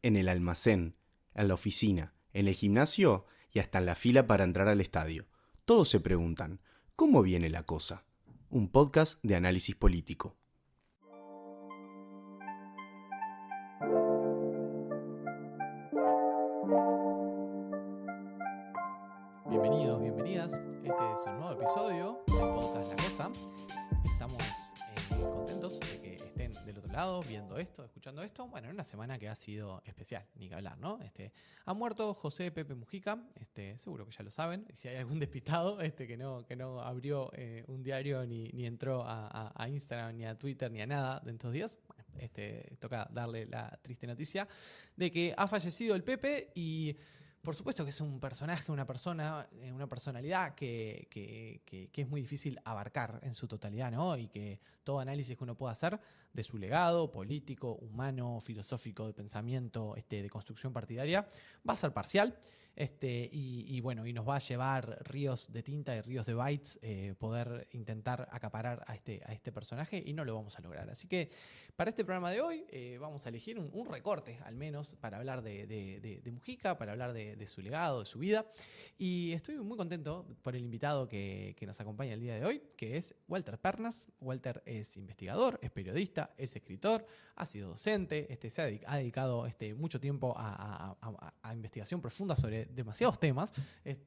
en el almacén, en la oficina, en el gimnasio y hasta en la fila para entrar al estadio. Todos se preguntan, ¿cómo viene la cosa? Un podcast de análisis político. Bienvenidos, bienvenidas. Este es un nuevo episodio del podcast La Cosa. Estamos contentos de que estén del otro lado viendo esto, escuchando esto. Bueno, en una semana que ha sido especial, ni que hablar, ¿no? Ha muerto José Pepe Mujica, seguro que ya lo saben. Y si hay algún despistado que no abrió un diario ni entró a Instagram, ni a Twitter, ni a nada de estos días, bueno, toca darle la triste noticia de que ha fallecido el Pepe y... Por supuesto que es un personaje, una persona, una personalidad que es muy difícil abarcar en su totalidad, ¿no? Y que todo análisis que uno pueda hacer de su legado político, humano, filosófico, de pensamiento, de construcción partidaria, va a ser parcial. Y nos va a llevar ríos de tinta y ríos de bytes poder intentar acaparar a este personaje y no lo vamos a lograr. Así que para este programa de hoy vamos a elegir un recorte, al menos, para hablar de Mujica, para hablar de su legado, de su vida. Y estoy muy contento por el invitado que nos acompaña el día de hoy, que es Walter Pernas. Walter es investigador, es periodista, es escritor, ha sido docente, ha dedicado mucho tiempo a investigación profunda sobre demasiados temas,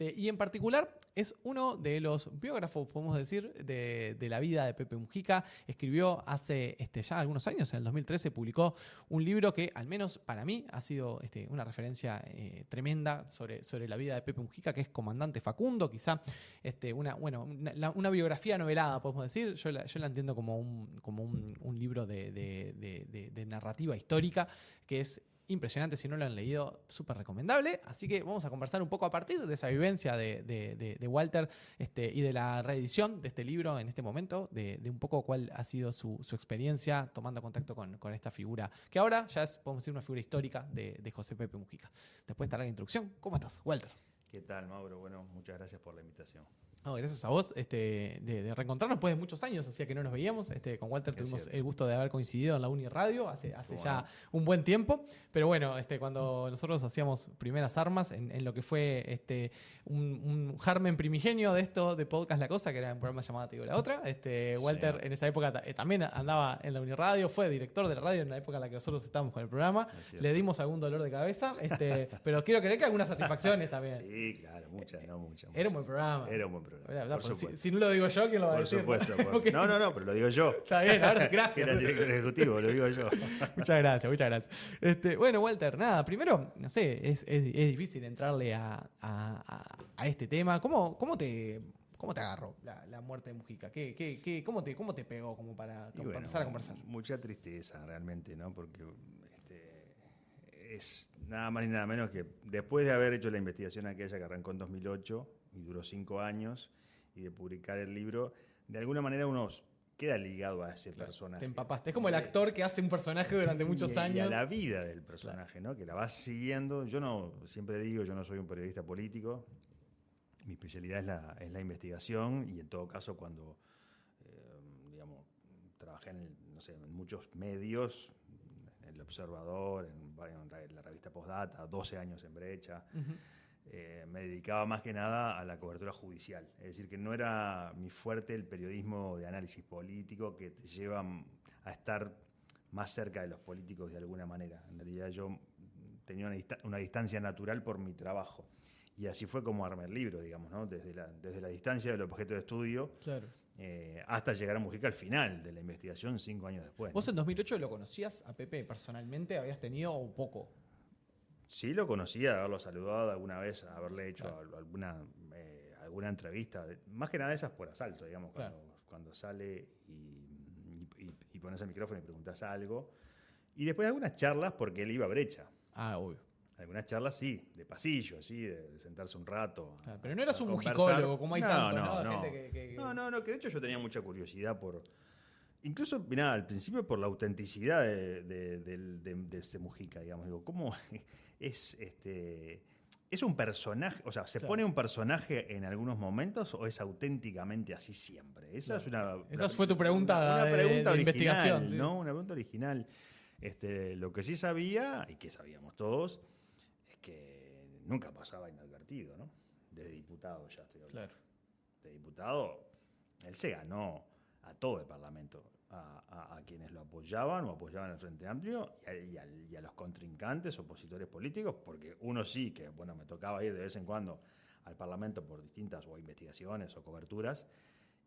y en particular es uno de los biógrafos, podemos decir, de la vida de Pepe Mujica. Escribió hace ya algunos años, en el 2013, publicó un libro que, al menos para mí, ha sido una referencia tremenda sobre la vida de Pepe Mujica, que es Comandante Facundo, quizá una biografía novelada, podemos decir. Yo la entiendo como un libro de narrativa histórica que es impresionante. Si no lo han leído, súper recomendable. Así que vamos a conversar un poco a partir de esa vivencia de Walter y de la reedición de este libro en este momento, de un poco cuál ha sido su experiencia tomando contacto con esta figura, que ahora ya es, podemos decir, una figura histórica de José Pepe Mujica. Después de esta larga introducción, ¿cómo estás, Walter? ¿Qué tal, Mauro? Bueno, muchas gracias por la invitación. Gracias a vos de reencontrarnos después de muchos años, hacía que no nos veíamos. Con Walter tuvimos el gusto de haber coincidido en la Uni Radio hace ya un buen tiempo. Pero bueno, cuando nosotros hacíamos primeras armas en lo que fue un germen primigenio de esto de Podcast La Cosa, que era un programa llamado Te Digo la Otra. Walter en esa época también andaba en la Uni Radio, fue director de la radio en la época en la que nosotros estábamos con el programa. Le dimos algún dolor de cabeza, pero quiero creer que algunas satisfacciones también. Sí, claro, muchas. Era un buen programa. Era un buen programa. Si no lo digo yo, ¿quién lo va a decir? Por supuesto. Okay. No, pero lo digo yo. Está bien, ahora gracias. Era el director ejecutivo, lo digo yo. Muchas gracias. Bueno, Walter, nada, primero, no sé, es difícil entrarle a este tema. ¿Cómo te agarró la muerte de Mujica? ¿Cómo te pegó como para empezar a conversar? Mucha tristeza realmente, ¿no? Porque es nada más ni nada menos que después de haber hecho la investigación aquella que arrancó en 2008 y duró 5 años, y de publicar el libro, de alguna manera uno queda ligado a ese personaje. Te empapaste. Es como el actor que hace un personaje durante muchos años. Y a la vida del personaje, ¿no? Que la vas siguiendo. Yo siempre digo, yo no soy un periodista político. Mi especialidad es la investigación, y en todo caso cuando, trabajé en muchos medios, en El Observador, en la revista Postdata, 12 años en Brecha. Uh-huh. Me dedicaba más que nada a la cobertura judicial. Es decir, que no era mi fuerte el periodismo de análisis político que te lleva a estar más cerca de los políticos de alguna manera. En realidad yo tenía una distancia natural por mi trabajo. Y así fue como armé el libro, digamos, ¿no? Desde la distancia del objeto de estudio, claro, hasta llegar a Mujica al final de la investigación 5 años después. ¿Vos en 2008 lo conocías a Pepe personalmente? ¿Habías tenido un poco? Sí, lo conocía, haberlo saludado alguna vez, haberle hecho alguna entrevista. Más que nada esas por asalto, digamos, cuando sale y pones el micrófono y preguntas algo. Y después algunas charlas, porque él iba a Brecha. Obvio. Algunas charlas, sí, de pasillo, así, de sentarse un rato. Claro, pero no eras un mujicólogo, como hay tantos, ¿no? Gente que de hecho yo tenía mucha curiosidad por... Incluso, mirá, al principio por la autenticidad de este Mujica, digamos. Digo, ¿cómo es ¿Es un personaje? O sea, ¿se pone un personaje en algunos momentos o es auténticamente así siempre? Esa fue tu pregunta de investigación. ¿Sí? ¿No? Una pregunta original. Lo que sí sabía, y que sabíamos todos, es que nunca pasaba inadvertido, ¿no? De diputado ya estoy hablando. Claro. De diputado, él se ganó a todo el Parlamento, a quienes lo apoyaban o apoyaban al Frente Amplio y a los contrincantes, opositores políticos, porque uno sí que, bueno, me tocaba ir de vez en cuando al Parlamento por distintas o investigaciones o coberturas,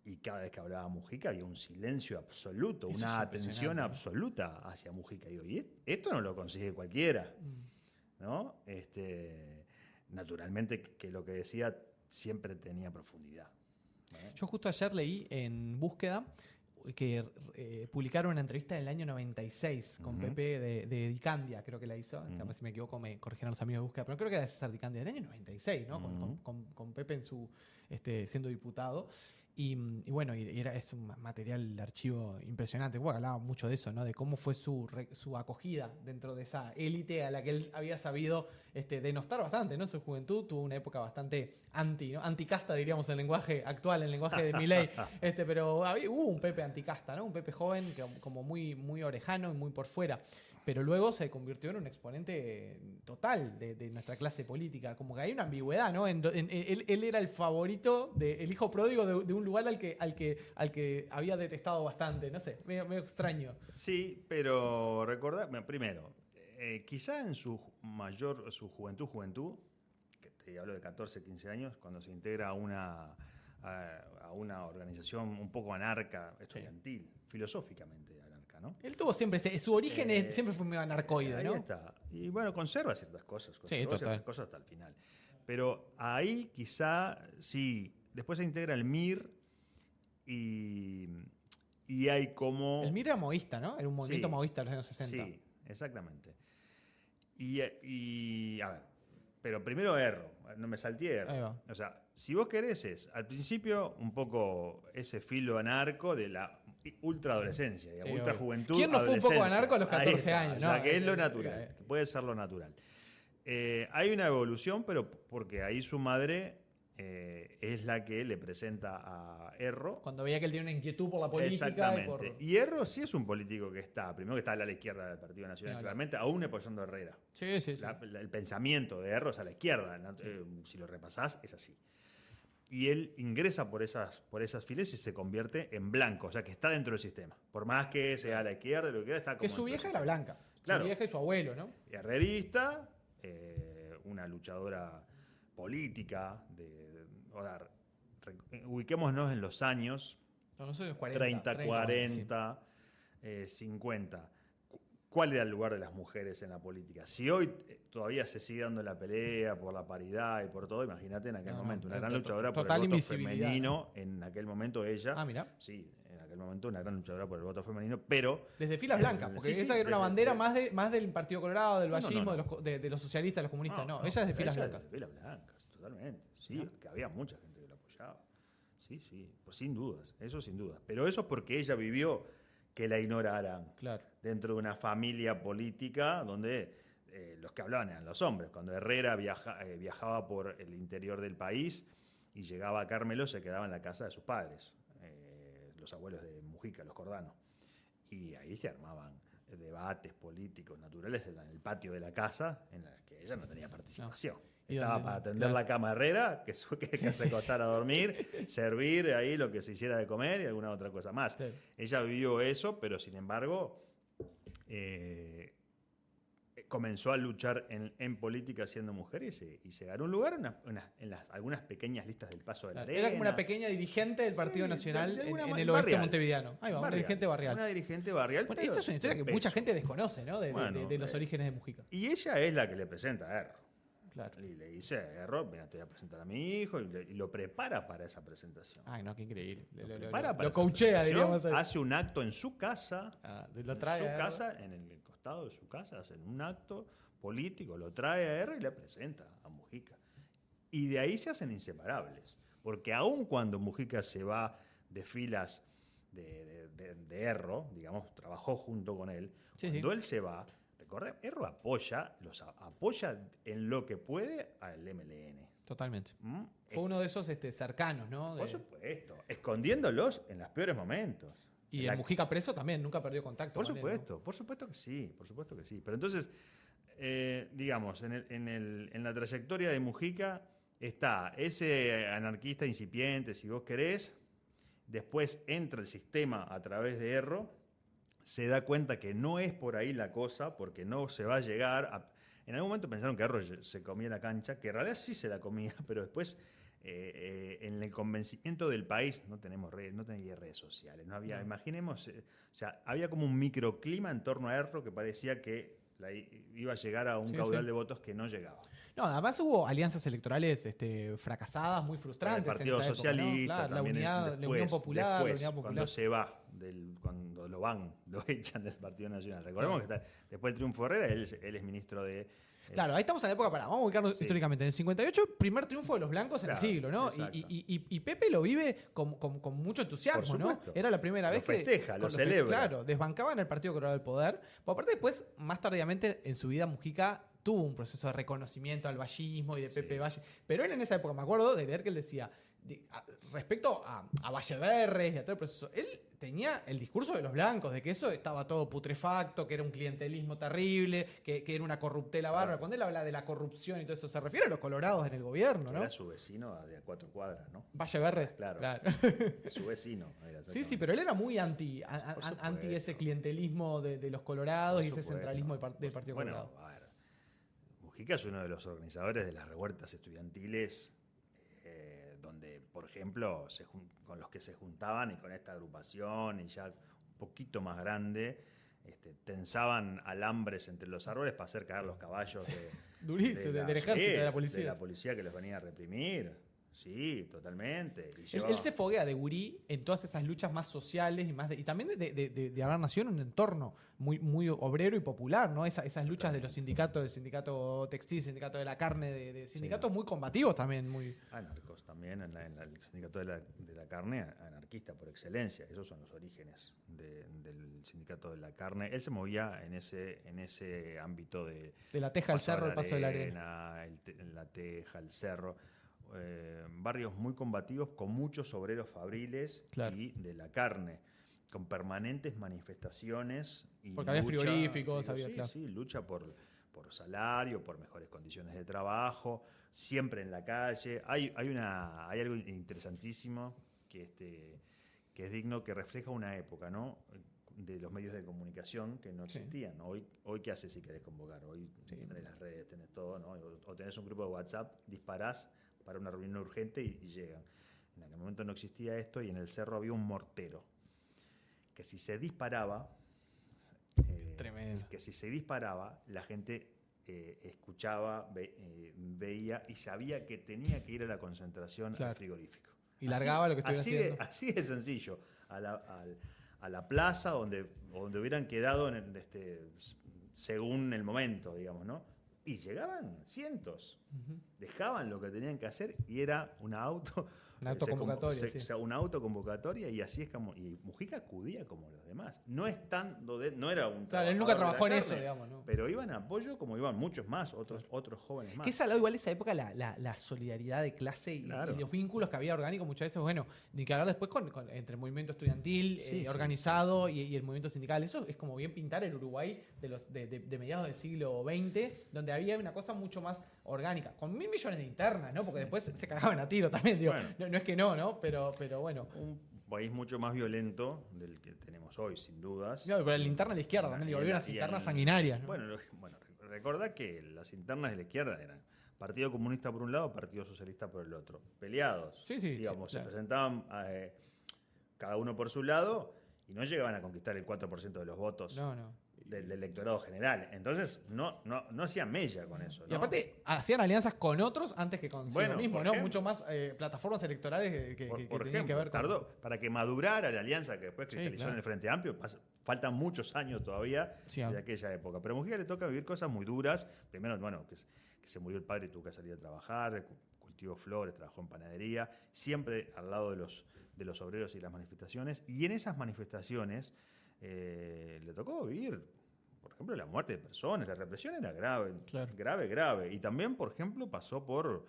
y cada vez que hablaba Mujica había un silencio absoluto, Eso una es atención impresionante, ¿no? absoluta hacia Mujica. Y digo, esto no lo consigue cualquiera, ¿no? Naturalmente que lo que decía siempre tenía profundidad, ¿no? Yo justo ayer leí en Búsqueda que publicaron una entrevista del año 96 con Pepe de Dicandia, creo que la hizo. Capaz si me equivoco me corrigieron los amigos de Búsqueda, pero creo que era de César Dicandia, del año 96, ¿no? Con Pepe en su siendo diputado. Y bueno, es un material de archivo impresionante. Bueno, hablaba mucho de eso, ¿no? De cómo fue su acogida dentro de esa élite a la que él había sabido denostar bastante, ¿no? Su juventud tuvo una época bastante ¿no? Anticasta, diríamos, en el lenguaje actual, en el lenguaje de Milei. Pero hubo un Pepe anticasta, ¿no? Un Pepe joven como muy, muy orejano y muy por fuera. Pero luego se convirtió en un exponente total de nuestra clase política. Como que hay una ambigüedad, ¿no? Él era el favorito, el hijo pródigo de un lugar al que había detestado bastante. No sé, medio extraño. Sí, pero recordar, primero, quizá en su juventud, que te hablo de 14, 15 años, cuando se integra a una organización un poco anarca, estudiantil, filosóficamente anarca, ¿no? Él tuvo siempre, su origen siempre fue medio anarcoide, ¿no? Ahí está. Y bueno, conserva ciertas cosas, total. cosas hasta el final. Pero ahí quizá, sí, después se integra el MIR y hay como... El MIR era maoísta, ¿no? Era un movimiento Sí, maoísta de los años 60. Sí, exactamente. A ver, pero primero Erro, no me salté Erro. Ahí va. O sea, si vos querés al principio un poco ese filo anarco de la ultraadolescencia, Sí, ultrajuventud. ¿Quién no fue un poco adolescencia? anarco a los 14 Ahí está. años? O sea, ¿no? que es lo natural, que puede ser lo natural. Hay una evolución, pero porque ahí su madre es la que le presenta a Erro. Cuando veía que él tiene una inquietud por la política. Exactamente. Y Erro sí es un político que está, primero que está a la izquierda del Partido Nacional, Claro. claramente, aún apoyando a Herrera. Sí. El pensamiento de Erro es a la izquierda. Si lo repasás, es así. Y él ingresa por esas filas y se convierte en blanco, o sea que está dentro del sistema. Por más que sea a la izquierda, lo que quiera, está como. Que su vieja era blanca. Claro. Su vieja y su abuelo, ¿no? Herrerista, una luchadora política, ubiquémonos en los años No sé, 40, 30, 40, 50. ¿Cuál era el lugar de las mujeres en la política? Si hoy todavía se sigue dando la pelea por la paridad y por todo, imagínate en aquel momento, una gran luchadora por el voto femenino, en aquel momento ella. Ah, mira. Sí, en aquel momento una gran luchadora por el voto femenino, pero... Desde filas blancas, porque esa era una bandera más del Partido Colorado, del vallismo, de los socialistas, de los comunistas. No, ella es de filas blancas. De filas blancas, totalmente. Sí, que había mucha gente que lo apoyaba. Sí, pues sin dudas, eso sin dudas. Pero eso es porque ella vivió que la ignoraran. Claro. Dentro de una familia política donde los que hablaban eran los hombres. Cuando Herrera viajaba por el interior del país y llegaba a Carmelo, se quedaba en la casa de sus padres, los abuelos de Mujica, los Cordano. Y ahí se armaban debates políticos naturales en el patio de la casa, en la que ella no tenía participación. Estaba para atender la cama Herrera, que se acostara a dormir, servir ahí lo que se hiciera de comer y alguna otra cosa más. Sí. Ella vivió eso, pero sin embargo comenzó a luchar en política siendo mujer y se ganó un lugar en algunas pequeñas listas del Paso de la Arena. Era como una pequeña dirigente del Partido Nacional de en el barrial. oeste montevideano. Ahí va, una dirigente barrial. Una dirigente barrial. Bueno, esta es una historia que mucha gente desconoce, ¿no? De los orígenes de Mujica. Y ella es la que le presenta a Erro. Claro. Y le dice a Erro, mira, te voy a presentar a mi hijo, y lo prepara para esa presentación. Ay, no, qué increíble. Lo coachea, diríamos. Hace un acto en su casa. Lo trae en su casa, en el costado de su casa, hacen un acto político, lo trae a Erro y le presenta a Mujica. Y de ahí se hacen inseparables. Porque aun cuando Mujica se va de filas de Erro, digamos, trabajó junto con él, cuando él se va, recordad, Erro apoya en lo que puede al MLN. Totalmente. Fue uno de esos cercanos, ¿no? Por supuesto, escondiéndolos en los peores momentos. Y el Mujica preso también, nunca perdió contacto. Por con supuesto, él, ¿no? por supuesto que sí, por supuesto que sí. Pero entonces, digamos, en la trayectoria de Mujica está ese anarquista incipiente, si vos querés, después entra el sistema a través de Erro, se da cuenta que no es por ahí la cosa, porque no se va a llegar a... En algún momento pensaron que Erro se comía la cancha, que en realidad sí se la comía, pero después... en el convencimiento del país no tenemos redes, no tenía redes sociales, no había, imaginemos, o sea, había como un microclima en torno a Erro que parecía que iba a llegar a un caudal de votos que no llegaba. No, además hubo alianzas electorales fracasadas, muy frustrantes. El Partido en esa Socialista, época, ¿no? Claro, también la Unión Popular, la Unidad Popular. Cuando se va, cuando lo echan del Partido Nacional. Recordemos que después del triunfo de Herrera, él es ministro de... Claro, ahí estamos en la época, vamos a ubicarnos históricamente. En el 58, primer triunfo de los blancos en el siglo, ¿no? Y Pepe lo vive con mucho entusiasmo, ¿no? Era la primera vez que... festeja, lo celebra. Claro, desbancaban el Partido Colorado del poder. Pero aparte después, más tardíamente, en su vida, Mujica tuvo un proceso de reconocimiento al vallismo y de Pepe Valle. Pero él en esa época, me acuerdo de leer que él decía, respecto a Valle Verres y a todo el proceso, él tenía el discurso de los blancos, de que eso estaba todo putrefacto, que era un clientelismo terrible, que era una corruptela bárbara. Cuando él habla de la corrupción y todo eso, se refiere a los colorados en el gobierno, ¿no? Era su vecino de a 4 cuadras, ¿no? Valle Verres. Claro. Su vecino. Sí, pero él era muy anti ese clientelismo de los colorados y ese centralismo del Partido Colorado. A ver, Mujica es uno de los organizadores de las revueltas estudiantiles, donde, por ejemplo, con los que se juntaban y con esta agrupación y ya un poquito más grande, tensaban alambres entre los árboles para hacer caer los caballos del ejército, de la policía. De la policía que los venía a reprimir. Sí, totalmente. Él se foguea de gurí en todas esas luchas más sociales y también de haber nacido en un entorno muy obrero y popular, ¿no? Esas luchas de los sindicatos, del sindicato textil, sindicato de la carne, de sindicatos muy combativos también. Muy anarcos también, en el sindicato de la carne, anarquista por excelencia. Esos son los orígenes del sindicato de la carne. Él se movía en ese ámbito de la Teja al Cerro, el Paso de la Arena. La Teja, el Cerro. Barrios muy combativos con muchos obreros fabriles y de la carne, con permanentes manifestaciones. Porque había frigoríficos, lucha por salario, por mejores condiciones de trabajo, siempre en la calle. Hay algo interesantísimo que es digno, que refleja una época, ¿no?, de los medios de comunicación que no existían. Hoy ¿qué haces si querés convocar? Hoy tenés las redes, tenés todo, ¿no? O tenés un grupo de WhatsApp, disparás para una reunión urgente y llegan. En aquel momento no existía esto y en el cerro había un mortero que si se disparaba, la gente escuchaba, veía y sabía que tenía que ir a la concentración al frigorífico. Y largaba lo que estuviera haciendo. Así de sencillo. A la plaza donde hubieran quedado según el momento, digamos, ¿no? Y llegaban cientos. Dejaban lo que tenían que hacer y era una autoconvocatoria, y así es como. Y Mujica acudía como los demás. No era un. Claro, él nunca trabajó en eso, digamos, ¿no? Pero iban a apoyo como iban muchos más, otros jóvenes más. Que es al lado igual esa época la solidaridad de clase y los vínculos que había orgánicos muchas veces, bueno, ni que hablar después entre el movimiento estudiantil organizado y el movimiento sindical. Eso es como bien pintar el Uruguay de mediados del siglo XX, donde había una cosa mucho más orgánica, con 1.000 millones de internas, ¿no? Porque después se cagaban a tiro también, digo. Bueno. No es que no, pero bueno. Un país mucho más violento del que tenemos hoy, sin dudas. Claro, pero la interna de la izquierda también, volvieron unas internas sanguinarias, ¿no? Bueno, recordá que las internas de la izquierda eran Partido Comunista por un lado, Partido Socialista por el otro, peleados. Se presentaban cada uno por su lado y no llegaban a conquistar el 4% de los votos. Del electorado general. Entonces, no hacían mella con eso, ¿no? Y aparte, hacían alianzas con otros antes que con sí mismo, ¿no? Ejemplo, mucho más plataformas electorales que tenían que ver con... Tardó para que madurara la alianza que después cristalizó en el Frente Amplio. Faltan muchos años todavía de aquella época. Pero a Mujica le toca vivir cosas muy duras. Primero, que se murió el padre y tuvo que salir a trabajar, cultivó flores, trabajó en panadería, siempre al lado de los obreros y las manifestaciones. Y en esas manifestaciones le tocó vivir, por ejemplo, la muerte de personas. La represión era grave. Y también, por ejemplo, pasó por...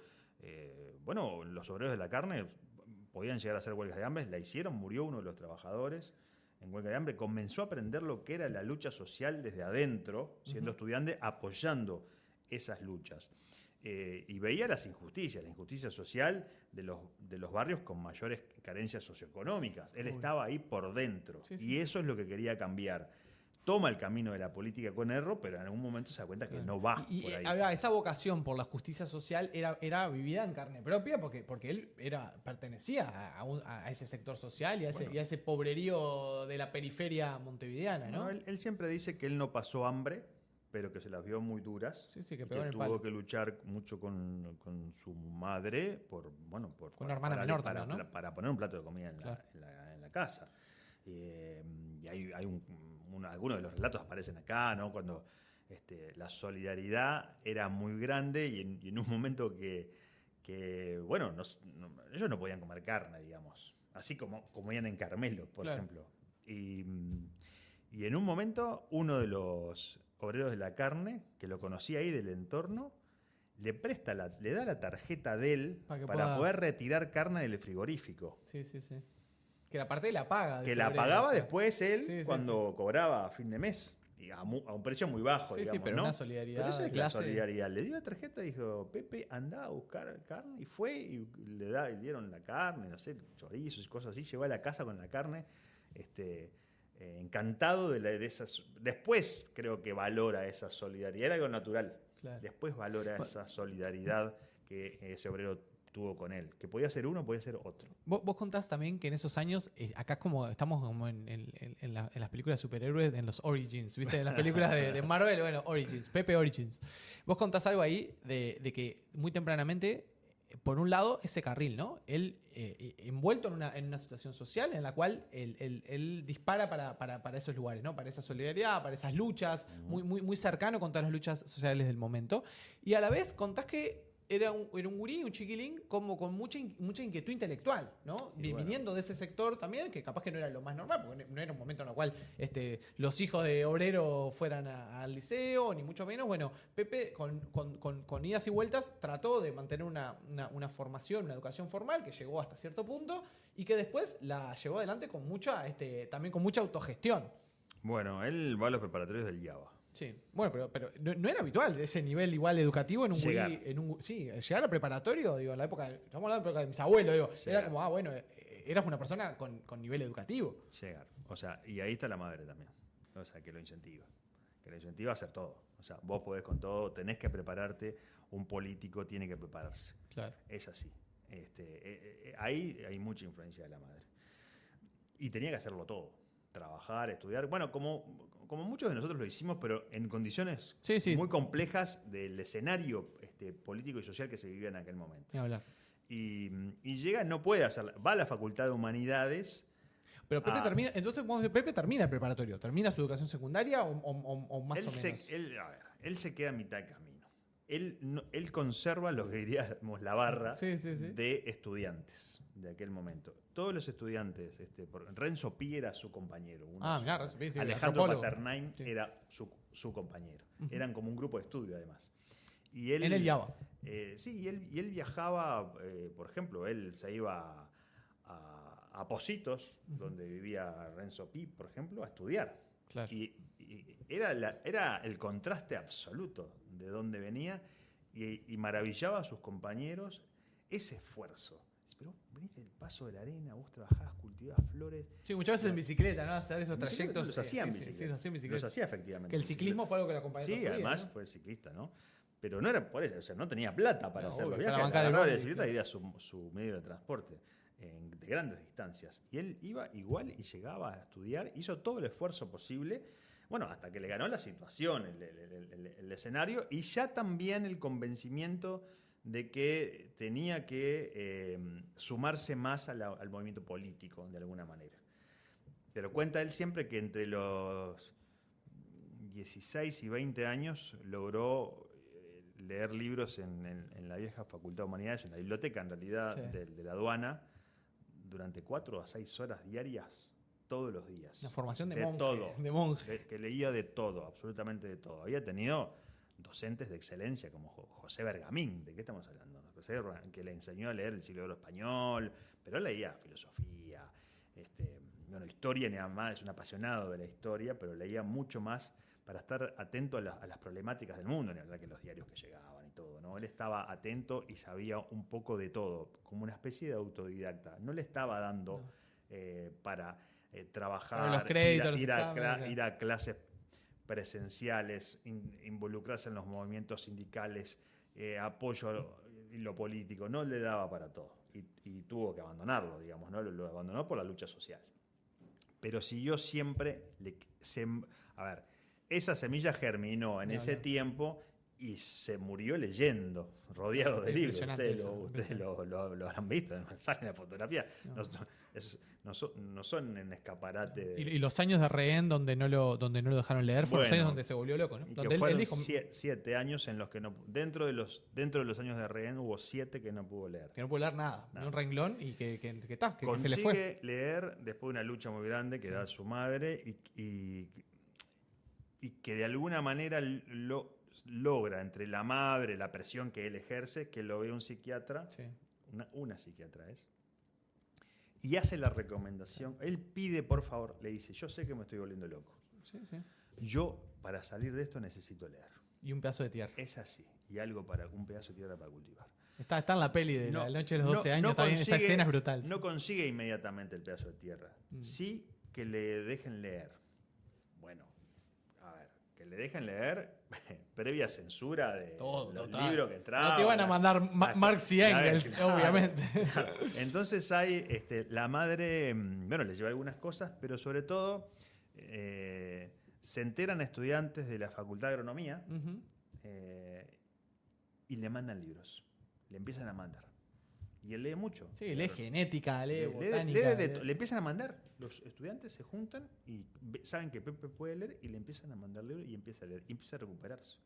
los obreros de la carne podían llegar a hacer huelgas de hambre. La hicieron, murió uno de los trabajadores. en huelga de hambre, comenzó a aprender lo que era la lucha social desde adentro, siendo estudiante, apoyando esas luchas. Y veía las injusticias, la injusticia social de los barrios con mayores carencias socioeconómicas. Él estaba ahí por dentro, y eso es lo que quería cambiar. Toma el camino de la política con Erro, pero en algún momento se da cuenta que no va por ahí. Esa vocación por la justicia social era vivida en carne propia porque él pertenecía a ese sector social y a ese pobrerío de la periferia montevideana, ¿no? Él siempre dice que él no pasó hambre, pero que se las vio muy duras. Que tuvo que luchar mucho con su madre con una hermana menor también, ¿no? Para poner un plato de comida en la casa. Y hay algunos de los relatos aparecen acá, ¿no? Cuando la solidaridad era muy grande y en un momento que ellos no podían comer carne, digamos, así como comían en Carmelo, por ejemplo. Y en un momento uno de los obreros de la carne, que lo conocía ahí del entorno, le da la tarjeta de él para poder retirar carne del frigorífico. Sí. Que la parte la paga. Que la pagaba después él cuando cobraba a fin de mes. Y a un precio muy bajo, digamos, pero ¿no? una solidaridad. Pero eso es clase. La solidaridad. Le dio la tarjeta y dijo, Pepe, anda a buscar carne. Y fue y le dieron la carne, no sé, chorizos y cosas así. Llegó a la casa con la carne. Encantado de esas. Después creo que valora esa solidaridad. Era algo natural. Claro. Después valora esa solidaridad que ese obrero tuvo con él. Que podía ser uno, podía ser otro. Vos contás también que en esos años, acá estamos como en las películas de superhéroes, en los Origins, ¿viste? En las películas de Marvel, Origins, Pepe Origins. Vos contás algo ahí de que muy tempranamente, por un lado, ese carril, ¿no? Él, envuelto en una situación social en la cual él dispara para esos lugares, ¿no? Para esa solidaridad, para esas luchas, muy cercano con todas las luchas sociales del momento. Y a la vez contás que era un gurí, un chiquilín, como con mucha inquietud intelectual, ¿no? Viniendo de ese sector también, que capaz que no era lo más normal, porque no era un momento en el cual los hijos de obrero fueran al liceo, ni mucho menos. Bueno, Pepe, con idas y vueltas, trató de mantener una formación, una educación formal, que llegó hasta cierto punto, y que después la llevó adelante con también con mucha autogestión. Bueno, él va a los preparatorios del IABA. Sí, bueno, pero no era habitual ese nivel igual educativo en un gurí, llegar al preparatorio, digo, en la época, estamos hablando de la época de mis abuelos, digo, era como, eras una persona con nivel educativo. Llegar, o sea, y ahí está la madre también, o sea, que lo incentiva a hacer todo, o sea, vos podés con todo, tenés que prepararte, un político tiene que prepararse, claro. Es así, ahí hay mucha influencia de la madre, y tenía que hacerlo todo, trabajar, estudiar, bueno, como muchos de nosotros lo hicimos, pero en condiciones muy complejas del escenario político y social que se vivía en aquel momento. Ni hablar. Y llega, no puede hacerla, va a la Facultad de Humanidades. Pero Pepe termina, entonces Pepe termina el preparatorio, ¿termina su educación secundaria o más o menos? Él se queda a mitad de camino. Él conserva lo que diríamos la barra de estudiantes de aquel momento. Todos los estudiantes, Renzo Pi era su compañero. Renzo Pi, Alejandro Paternain era su compañero. Eran como un grupo de estudio, además. Y él, en el IABA. Sí, y él viajaba, por ejemplo, él se iba a Pocitos, donde vivía Renzo Pi, por ejemplo, a estudiar. Claro. Y era el contraste absoluto de dónde venía y maravillaba a sus compañeros ese esfuerzo. Pero vos venís del Paso de la Arena, vos trabajabas, cultivabas flores. Sí, muchas veces en bicicleta, ¿no? Hacer esos trayectos. Los hacía en bicicleta. Los hacía efectivamente. Que el ciclismo fue algo que lo acompañó. Sí, además fue ciclista, ¿no? Pero no era por eso, o sea, no tenía plata para hacer los viajes. Agarraba la bicicleta y era su medio de transporte de grandes distancias. Y él iba igual y llegaba a estudiar, hizo todo el esfuerzo posible, bueno, hasta que le ganó la situación, el escenario, y ya también el convencimiento de que tenía que sumarse más al movimiento político, de alguna manera. Pero cuenta él siempre que entre los 16 y 20 años logró leer libros en la vieja Facultad de Humanidades, en la biblioteca en realidad de la aduana, durante 4 a 6 horas diarias, todos los días. Una formación de monje. Todo. De monje. Que leía de todo, absolutamente de todo. Había tenido docentes de excelencia como José Bergamín, ¿de qué estamos hablando? José, que le enseñó a leer el Siglo de Oro español, pero él leía filosofía, bueno, historia ni nada más, es un apasionado de la historia, pero leía mucho más para estar atento a las problemáticas del mundo, en verdad que los diarios que llegaban y todo, ¿no? Él estaba atento y sabía un poco de todo, como una especie de autodidacta. No le estaba dando para trabajar, los créditos, ir a clases presenciales, involucrarse en los movimientos sindicales, apoyo en lo político. No le daba para todo y tuvo que abandonarlo, digamos, ¿no? Lo abandonó por la lucha social. Pero siguió siempre, a ver, esa semilla germinó en ese tiempo y se murió leyendo, rodeado de libros. Ustedes lo habrán visto, sale en la fotografía. No son en escaparate. Y los años de rehén donde no lo dejaron leer fueron los años donde se volvió loco, ¿no? Donde él dijo 7 años en los que no. Dentro de los años de rehén hubo 7 que no pudo leer. Que no pudo leer nada. Ni un renglón y que se le fue. Consigue leer después de una lucha muy grande que da su madre y que de alguna manera logra entre la madre, la presión que él ejerce, que lo ve un psiquiatra, una psiquiatra y hace la recomendación. Él pide, por favor, le dice, yo sé que me estoy volviendo loco. Yo, para salir de esto, necesito leer. Y un pedazo de tierra. Es así. Y un pedazo de tierra para cultivar. Está en la peli de La noche de los 12 años, también esa escena es brutal. No consigue inmediatamente el pedazo de tierra. Sí que le dejen leer. Bueno, a ver, que le dejen leer previa censura de los libros que entraban. No te van a mandar Marx y Engels, obviamente. Claro. Entonces hay, la madre, bueno, le lleva algunas cosas, pero sobre todo se enteran estudiantes de la Facultad de Agronomía y le mandan libros. Le empiezan a mandar. Y él lee mucho. Sí, lee genética, lee botánica. Le empiezan a mandar. Los estudiantes se juntan y saben que Pepe puede leer y le empiezan a mandar libros y empieza a leer. Y empieza a recuperarse.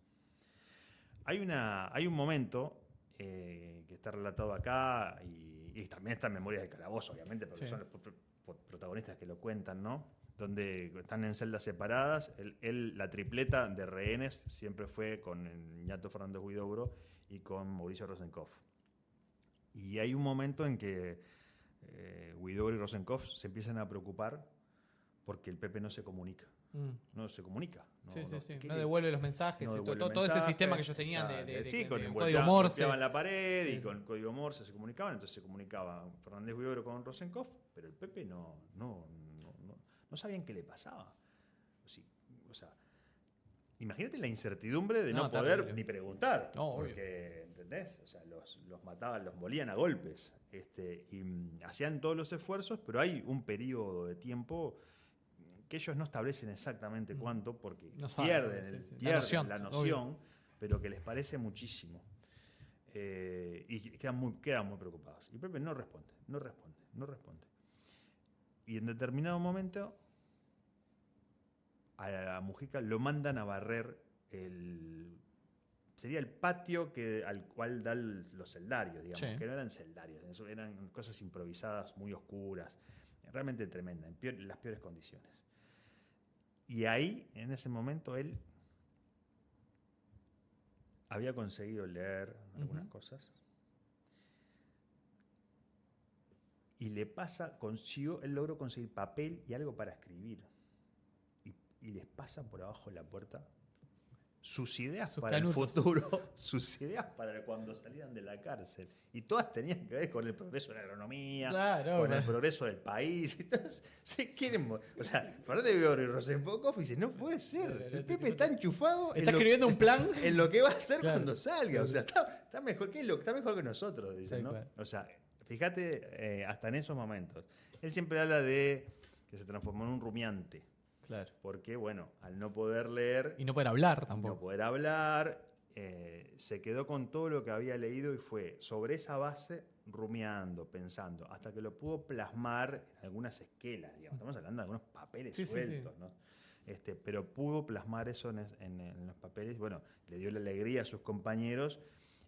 Hay un momento que está relatado acá y también está en Memorias de Calabozo, obviamente, porque son los protagonistas que lo cuentan, ¿no? Donde están en celdas separadas. La tripleta de rehenes siempre fue con Ñato Fernández Huidobro y con Mauricio Rosenkopf. Y hay un momento en que Huidobro y Rosenkopf se empiezan a preocupar porque el Pepe no se comunica. No se comunica. No devuelve los mensajes. Todo ese sistema que ellos tenían con código Morse. Golpeaban la pared y con código Morse se comunicaban. Entonces se comunicaba Fernández Huidobro con Rosenkopf, pero el Pepe no sabían qué le pasaba. O sea, imagínate la incertidumbre de no poder ni preguntar. Porque, ¿entendés? O sea, los mataban, los molían a golpes. Y hacían todos los esfuerzos, pero hay un periodo de tiempo que ellos no establecen exactamente cuánto, porque pierden la noción, pero que les parece muchísimo. Y quedan muy preocupados. Y Pepe no responde. Y en determinado momento a Mujica lo mandan a barrer sería el patio al cual dan los celdarios, digamos, que no eran celdarios, eran cosas improvisadas, muy oscuras, realmente tremendas, en las peores condiciones. Y ahí, en ese momento, él había conseguido leer algunas cosas. Y él logró conseguir papel y algo para escribir. Y les pasa por abajo de la puerta sus ideas para el futuro, sus ideas para cuando salían de la cárcel. Y todas tenían que ver con el progreso de la agronomía, con el progreso del país. Entonces, se quieren. O sea, Fernández Huidobro y Rosenkopf dicen, no puede ser. El Pepe está enchufado. Está escribiendo un plan. En lo que va a hacer cuando salga. O sea, está mejor que nosotros, dicen, ¿no? O sea, fíjate, hasta en esos momentos. Él siempre habla de que se transformó en un rumiante. Claro. Porque, bueno, al no poder leer... Y no poder hablar tampoco. No poder hablar, se quedó con todo lo que había leído y fue sobre esa base rumiando, pensando, hasta que lo pudo plasmar en algunas esquelas, digamos. Estamos hablando de algunos papeles sueltos, ¿no? Pero pudo plasmar eso en los papeles. Bueno, le dio la alegría a sus compañeros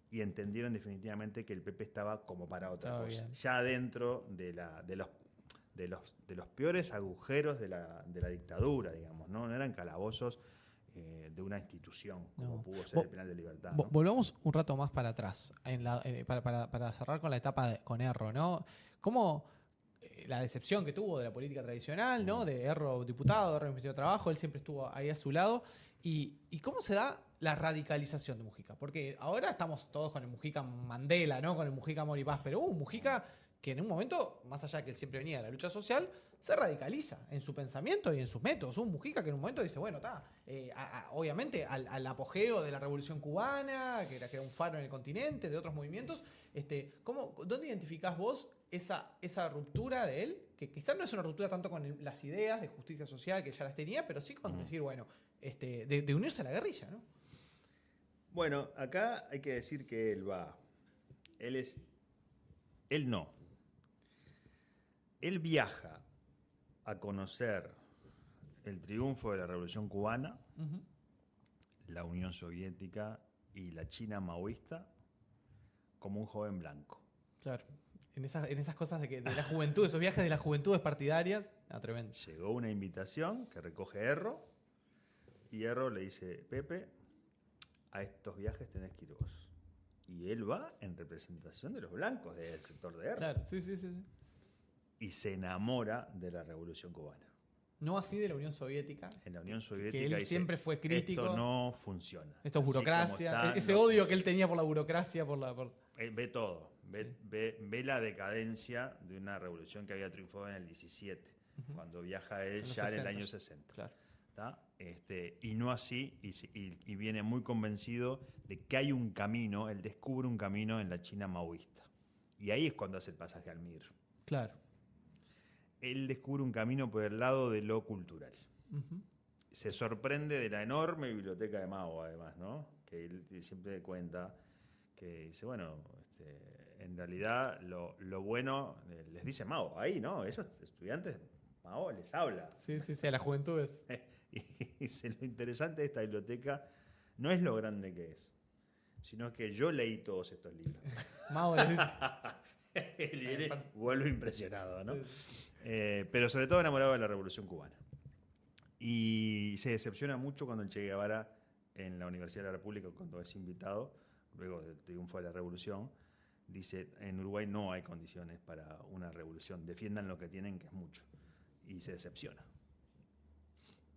y entendieron definitivamente que el Pepe estaba como para otra cosa. Bien. Ya dentro de los peores agujeros de la dictadura, digamos, ¿no? No eran calabozos de una institución, como pudo ser el penal de libertad, ¿no? Volvamos un rato más para atrás, para cerrar con la etapa con Erro, ¿no? ¿Cómo la decepción que tuvo de la política tradicional, ¿no? De Erro diputado, Erro ministro de Trabajo, él siempre estuvo ahí a su lado. ¿Y cómo se da la radicalización de Mujica? Porque ahora estamos todos con el Mujica Mandela, ¿no? Con el Mujica Amor y Paz, pero hubo un Mujica que en un momento, más allá de que él siempre venía de la lucha social, se radicaliza en su pensamiento y en sus métodos. Un Mujica que en un momento dice, bueno, está, obviamente al apogeo de la Revolución Cubana, que era un faro en el continente, de otros movimientos, ¿dónde identificás vos esa ruptura de él? Que quizás no es una ruptura tanto con las ideas de justicia social, que ya las tenía, pero sí con decir, bueno, de unirse a la guerrilla, ¿no? Bueno, acá hay que decir que él no. Él viaja a conocer el triunfo de la Revolución Cubana, la Unión Soviética y la China maoísta como un joven blanco. Claro. En esas cosas de la juventud, esos viajes de las juventudes partidarias, tremendo. Llegó una invitación que recoge Erro y Erro le dice, Pepe, a estos viajes tenés que ir vos. Y él va en representación de los blancos del sector de Erro. Claro, sí. Y se enamora de la Revolución Cubana. No así de la Unión Soviética. En la Unión Soviética Que él dice, siempre fue crítico. Esto no funciona. Esto es Así burocracia. como está, Ese no odio que él tenía por la burocracia, Ve todo. Ve la decadencia de una revolución que había triunfado en el 17, cuando viaja él ya en el año 60. Claro. Y no así, y viene muy convencido de que hay un camino, él descubre un camino en la China maoísta. Y ahí es cuando hace el pasaje al MIR. Claro. Él descubre un camino por el lado de lo cultural. Se sorprende de la enorme biblioteca de Mao, además, ¿no? Que él siempre cuenta que dice, bueno, en realidad lo bueno, les dice Mao, ahí, ¿no? Esos estudiantes, Mao les habla. Sí, a las juventudes. Y dice, lo interesante de esta biblioteca no es lo grande que es, sino que yo leí todos estos libros. Mao les dice. Él viene, vuelve impresionado, ¿no? Sí. Pero sobre todo enamorado de la Revolución Cubana. Y se decepciona mucho cuando el Che Guevara, en la Universidad de la República, cuando es invitado, luego del triunfo de la Revolución, dice, en Uruguay no hay condiciones para una revolución, defiendan lo que tienen, que es mucho. Y se decepciona.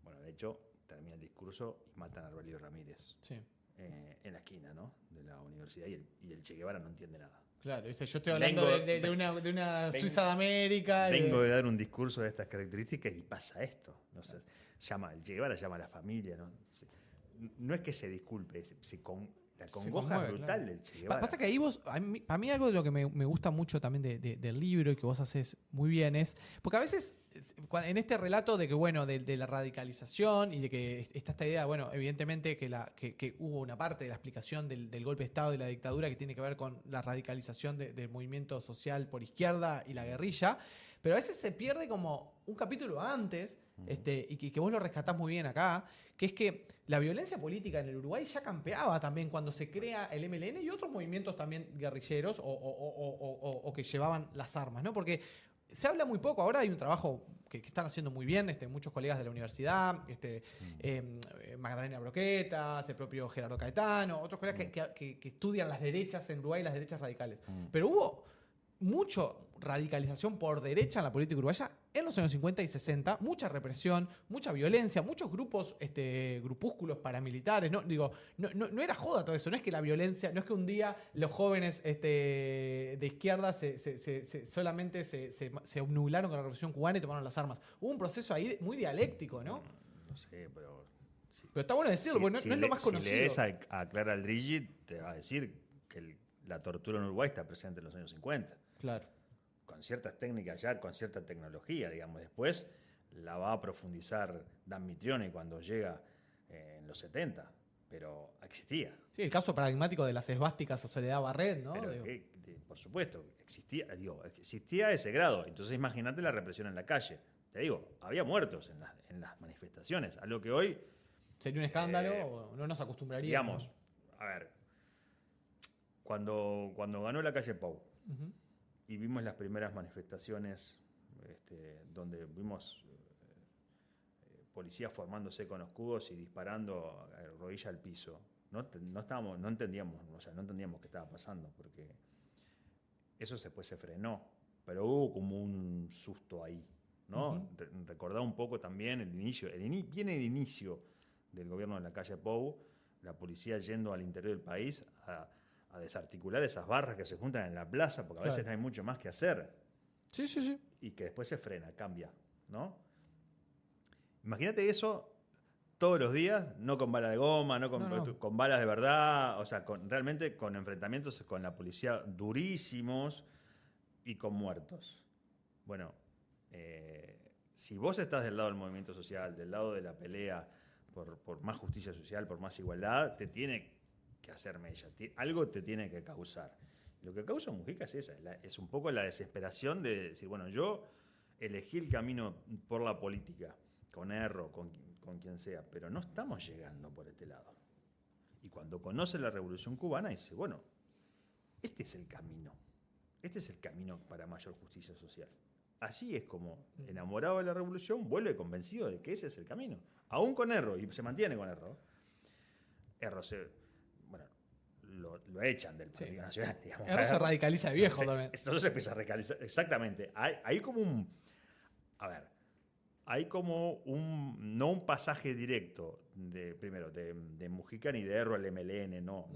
Bueno, de hecho, termina el discurso y matan a Arbelio Ramírez. Sí. En la esquina, ¿no? De la universidad, y el Che Guevara no entiende nada. Claro, dice, yo estoy hablando de una Suiza de América. Vengo de dar un discurso de estas características y pasa esto. No sé, el Che Guevara llama a la familia, ¿no? No es que se disculpe, la congoja brutal, claro, del Che Guevara. Pasa que ahí a mí algo de lo que me gusta mucho también del libro y que vos haces muy bien es, porque a veces en este relato de que, bueno, de la radicalización y de que está esta idea, bueno, evidentemente que hubo una parte de la explicación del golpe de Estado y la dictadura que tiene que ver con la radicalización del movimiento social por izquierda y la guerrilla, pero a veces se pierde como un capítulo antes, y que vos lo rescatás muy bien acá, que es que la violencia política en el Uruguay ya campeaba también cuando se crea el MLN y otros movimientos también guerrilleros o que llevaban las armas, ¿no? Porque se habla muy poco. Ahora hay un trabajo que están haciendo muy bien muchos colegas de la universidad, Magdalena Broquetas, el propio Gerardo Caetano, otros colegas que estudian las derechas en Uruguay, las derechas radicales. Pero hubo mucha radicalización por derecha en la política uruguaya en los años 50 y 60, mucha represión, mucha violencia, muchos grupos, grupúsculos paramilitares, ¿no? Digo, no era joda todo eso, no es que la violencia, no es que un día los jóvenes de izquierda solamente se obnublaron con la revolución cubana y tomaron las armas. Hubo un proceso ahí muy dialéctico, ¿no? No sé, pero... Sí. Pero está bueno decirlo, porque no es lo más conocido. Si lees a Clara Aldrigi, te va a decir que la tortura en Uruguay está presente en los años 50. Claro. Con ciertas técnicas ya, con cierta tecnología, digamos. Después la va a profundizar Dan Mitrione cuando llega en los 70, pero existía. Sí, el caso paradigmático de las esvásticas a Soledad Barret, ¿no? Pero por supuesto, existía a ese grado. Entonces imagínate la represión en la calle. Te digo, había muertos en las manifestaciones, a lo que hoy... ¿Sería un escándalo o no nos acostumbraríamos? Digamos, a ver, cuando ganó la calle Pou, y vimos las primeras manifestaciones donde vimos policías formándose con escudos y disparando rodilla al piso. No entendíamos qué estaba pasando, porque eso después se frenó pero hubo como un susto ahí, ¿no? Ujú. Recordá un poco también viene el inicio del gobierno de la calle Pou, la policía yendo al interior del país a desarticular esas barras que se juntan en la plaza, porque a veces Claro. no hay mucho más que hacer, Sí, sí, sí. y que después se frena, cambia, ¿no? Imagínate eso todos los días, no con bala de goma, no con, No. con balas de verdad, o sea, realmente con enfrentamientos con la policía durísimos y con muertos. Bueno, si vos estás del lado del movimiento social, del lado de la pelea por más justicia social, por más igualdad, te tiene que hacer mella, algo te tiene que causar. Lo que causa Mujica es esa, es un poco la desesperación de decir, bueno, yo elegí el camino por la política, con Erro, con quien sea, pero no estamos llegando por este lado. Y cuando conoce la Revolución Cubana dice, bueno, este es el camino para mayor justicia social. Así es como, enamorado de la revolución, vuelve convencido de que ese es el camino. Aún con Erro, y se mantiene con Erro. Erro lo echan del Partido Nacional. Digamos. Erro se radicaliza de viejo también. Entonces se empieza a radicalizar. Exactamente. Hay como un... A ver, hay como un... No un pasaje directo de Mujica ni de Erro al MLN. No.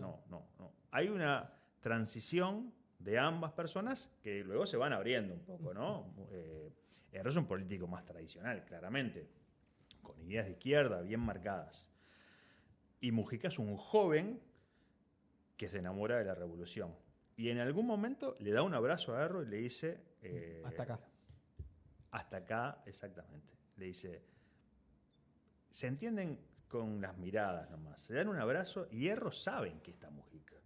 Hay una transición de ambas personas que luego se van abriendo un poco, ¿no? Erro es un político más tradicional, claramente, con ideas de izquierda bien marcadas. Y Mujica es un joven que se enamora de la revolución. Y en algún momento le da un abrazo a Erro y le dice... Hasta acá. Hasta acá, exactamente. Le dice... Se entienden con las miradas nomás. Se dan un abrazo y Erro saben que está Mujica.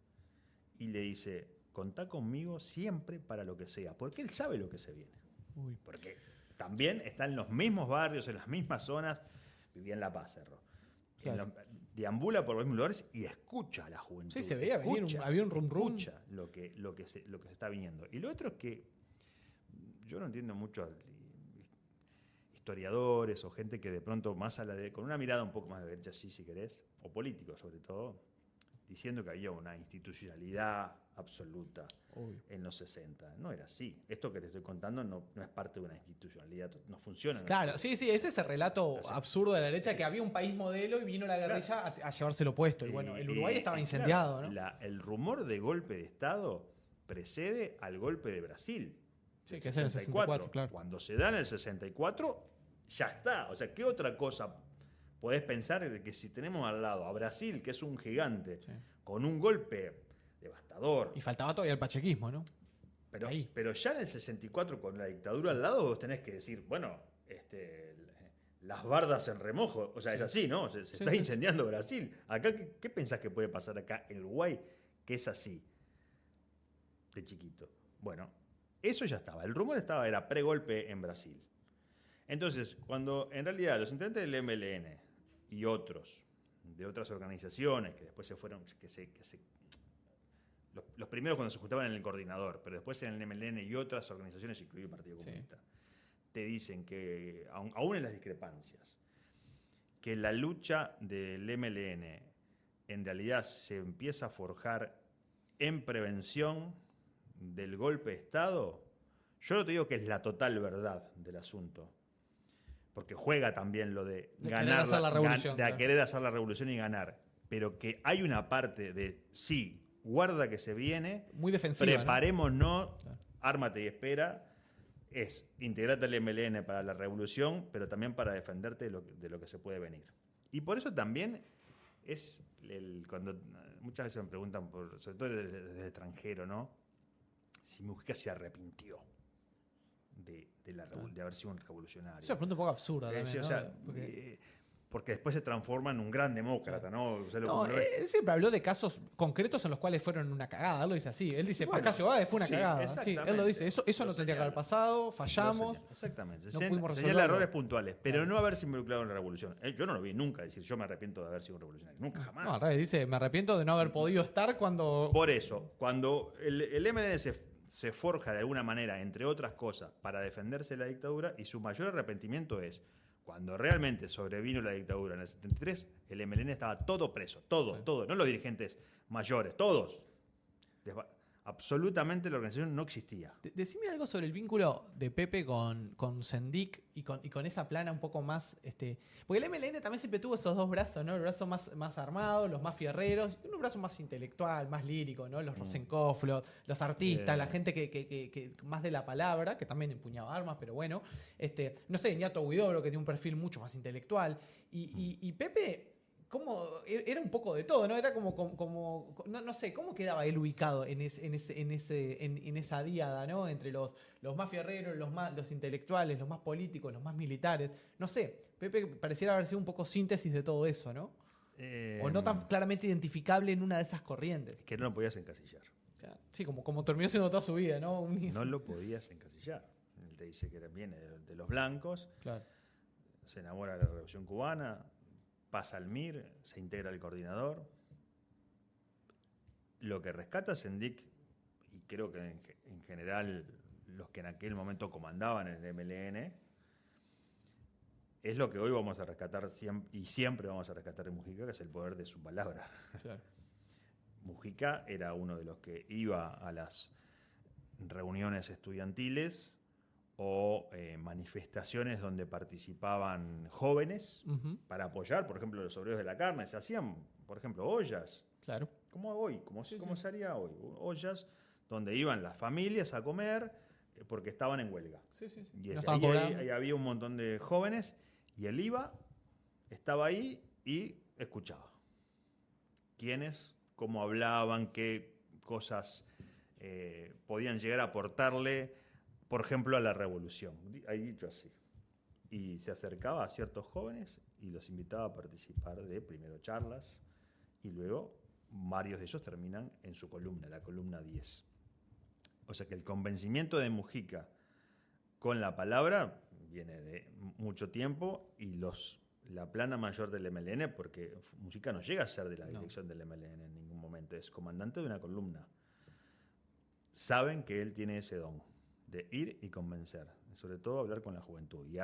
Y le dice, contá conmigo siempre para lo que sea. Porque él sabe lo que se viene. Uy. Porque también está en los mismos barrios, en las mismas zonas. Vivía en La Paz, Erro. Claro. Deambula por los mismos lugares y escucha a la juventud. Sí, se veía venir, había un rum rum. Escucha lo que se está viniendo. Y lo otro es que yo no entiendo mucho a historiadores o gente que de pronto con una mirada un poco más de derecha, sí, si querés, o políticos sobre todo, diciendo que había una institucionalidad absoluta en los 60. No era así. Esto que te estoy contando no es parte de una institucionalidad, no funciona. Claro, sí, es ese relato absurdo de la derecha, sí, que había un país modelo y vino la guerrilla a llevárselo puesto. Y bueno, el Uruguay estaba claro, incendiado, ¿no? El rumor de golpe de Estado precede al golpe de Brasil. Sí, que es en el 64, claro. Cuando se da en el 64, ya está. O sea, ¿qué otra cosa podés pensar de que si tenemos al lado a Brasil, que es un gigante, con un golpe devastador? Y faltaba todavía el pachequismo, ¿no? Pero ya en el 64, con la dictadura al lado, vos tenés que decir, bueno, las bardas en remojo. O sea, es así, ¿no? Se está incendiando Brasil. Acá, ¿qué pensás que puede pasar acá en Uruguay? Que es así, de chiquito. Bueno, eso ya estaba. El rumor era pre-golpe en Brasil. Entonces, cuando en realidad los integrantes del MLN y otros, de otras organizaciones que después se fueron, los primeros cuando se juntaban en el coordinador, pero después en el MLN y otras organizaciones, incluido el Partido Comunista, te dicen que, aún en las discrepancias, que la lucha del MLN en realidad se empieza a forjar en prevención del golpe de Estado, yo no te digo que es la total verdad del asunto, porque juega también lo de ganar, querer hacer la revolución, de querer hacer la revolución y ganar, pero que hay una parte de, sí, guarda que se viene, muy defensiva, preparémonos, ¿no? Claro. Ármate y espera, es integrarte al MLN para la revolución, pero también para defenderte de lo que se puede venir. Y por eso también es, cuando muchas veces me preguntan, sobre todo desde el extranjero, ¿no? Si Mujica se arrepintió de haber sido un revolucionario. Es una pregunta un poco absurda también, ¿no? O sea, porque después se transforma en un gran demócrata, ¿no? O sea, él siempre habló de casos concretos en los cuales fueron una cagada. Él lo dice así. Él dice, Pascasio Báez fue una cagada. Sí, él lo dice. Eso no tendría que haber pasado. Fallamos. Exactamente. No pudimos resolverlo. Señala errores puntuales, pero no haberse involucrado en la revolución. Yo no lo vi nunca decir, yo me arrepiento de haber sido un revolucionario. Nunca, jamás. No, al revés, dice, me arrepiento de no haber podido estar cuando... Por eso, cuando el MLN se forja de alguna manera, entre otras cosas, para defenderse de la dictadura, y su mayor arrepentimiento es cuando realmente sobrevino la dictadura en el 73, el MLN estaba todo preso, todo, no los dirigentes mayores, todos. Absolutamente la organización no existía. Decime algo sobre el vínculo de Pepe con Sendik y con esa plana un poco más. Porque el MLN también siempre tuvo esos dos brazos, ¿no? El brazo más armado, los más fierreros, y un brazo más intelectual, más lírico, ¿no? Los Rosenkopf, los artistas, la gente que más de la palabra, que también empuñaba armas, pero bueno. No sé, Ñato Huidobro, que tiene un perfil mucho más intelectual. Y Pepe. Era un poco de todo, ¿no? Era no sé, ¿cómo quedaba él ubicado en esa díada, ¿no? Entre los más fierreros, los intelectuales, los más políticos, los más militares. No sé, Pepe pareciera haber sido un poco síntesis de todo eso, ¿no? O no tan claramente identificable en una de esas corrientes. Que no lo podías encasillar. Claro. Sí, como terminó siendo toda su vida, ¿no? No lo podías encasillar. Él te dice que viene de los blancos, claro. Se enamora de la Revolución Cubana, pasa al MIR, se integra al coordinador. Lo que rescata Sendik, y creo que en general los que en aquel momento comandaban el MLN, es lo que hoy vamos a rescatar y siempre vamos a rescatar de Mujica, que es el poder de su palabra. Claro. Mujica era uno de los que iba a las reuniones estudiantiles o manifestaciones donde participaban jóvenes para apoyar, por ejemplo, los obreros de la carne. Se hacían, por ejemplo, ollas. Claro. Como hoy, como se haría hoy. Ollas donde iban las familias a comer porque estaban en huelga. Sí. Y ahí había un montón de jóvenes y él iba, estaba ahí y escuchaba. ¿Quiénes? ¿Cómo hablaban? ¿Qué cosas podían llegar a aportarle, por ejemplo, a la revolución? Ahí dicho así. Y se acercaba a ciertos jóvenes y los invitaba a participar de primero charlas y luego varios de ellos terminan en su columna, la columna 10. O sea que el convencimiento de Mujica con la palabra viene de mucho tiempo y la plana mayor del MLN, porque Mujica no llega a ser de la dirección del MLN en ningún momento, es comandante de una columna. Saben que él tiene ese don de ir y convencer, sobre todo hablar con la juventud. Y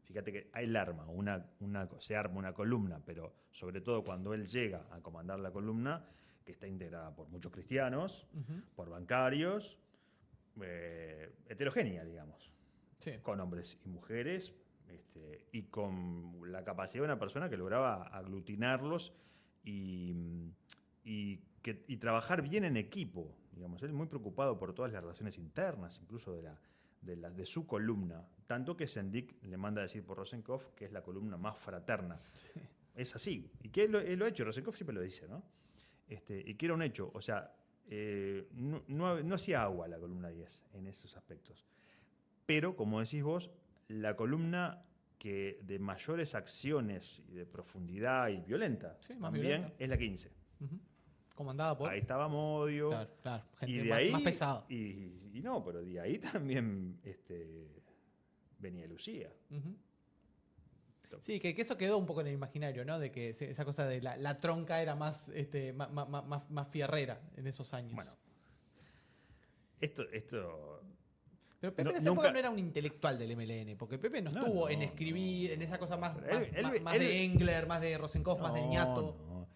fíjate que él se arma una columna, pero sobre todo cuando él llega a comandar la columna, que está integrada por muchos cristianos, por bancarios, heterogénea, digamos, con hombres y mujeres, y con la capacidad de una persona que lograba aglutinarlos y trabajar bien en equipo, digamos. Él muy preocupado por todas las relaciones internas, incluso de su columna, tanto que Sendik le manda a decir por Rosenkopf que es la columna más fraterna. Sí. Es así, y que él lo ha hecho, Rosenkopf siempre lo dice, ¿no? Y que era un hecho, o sea, no hacía agua la columna 10 en esos aspectos. Pero, como decís vos, la columna que de mayores acciones y de profundidad y violenta también violenta. Es la 15. Comandada por... Ahí estaba Modio. Claro, gente y de ahí, más pesado. Y no, pero de ahí también venía Lucía. Sí, que eso quedó un poco en el imaginario, ¿no? De que esa cosa de la tronca era más fierrera en esos años. Bueno, esto pero Pepe en esa época no era un intelectual del MLN, porque Pepe no estuvo en escribir, en esa cosa más de Engler, más de Rosenkopf, más de Ñato. No.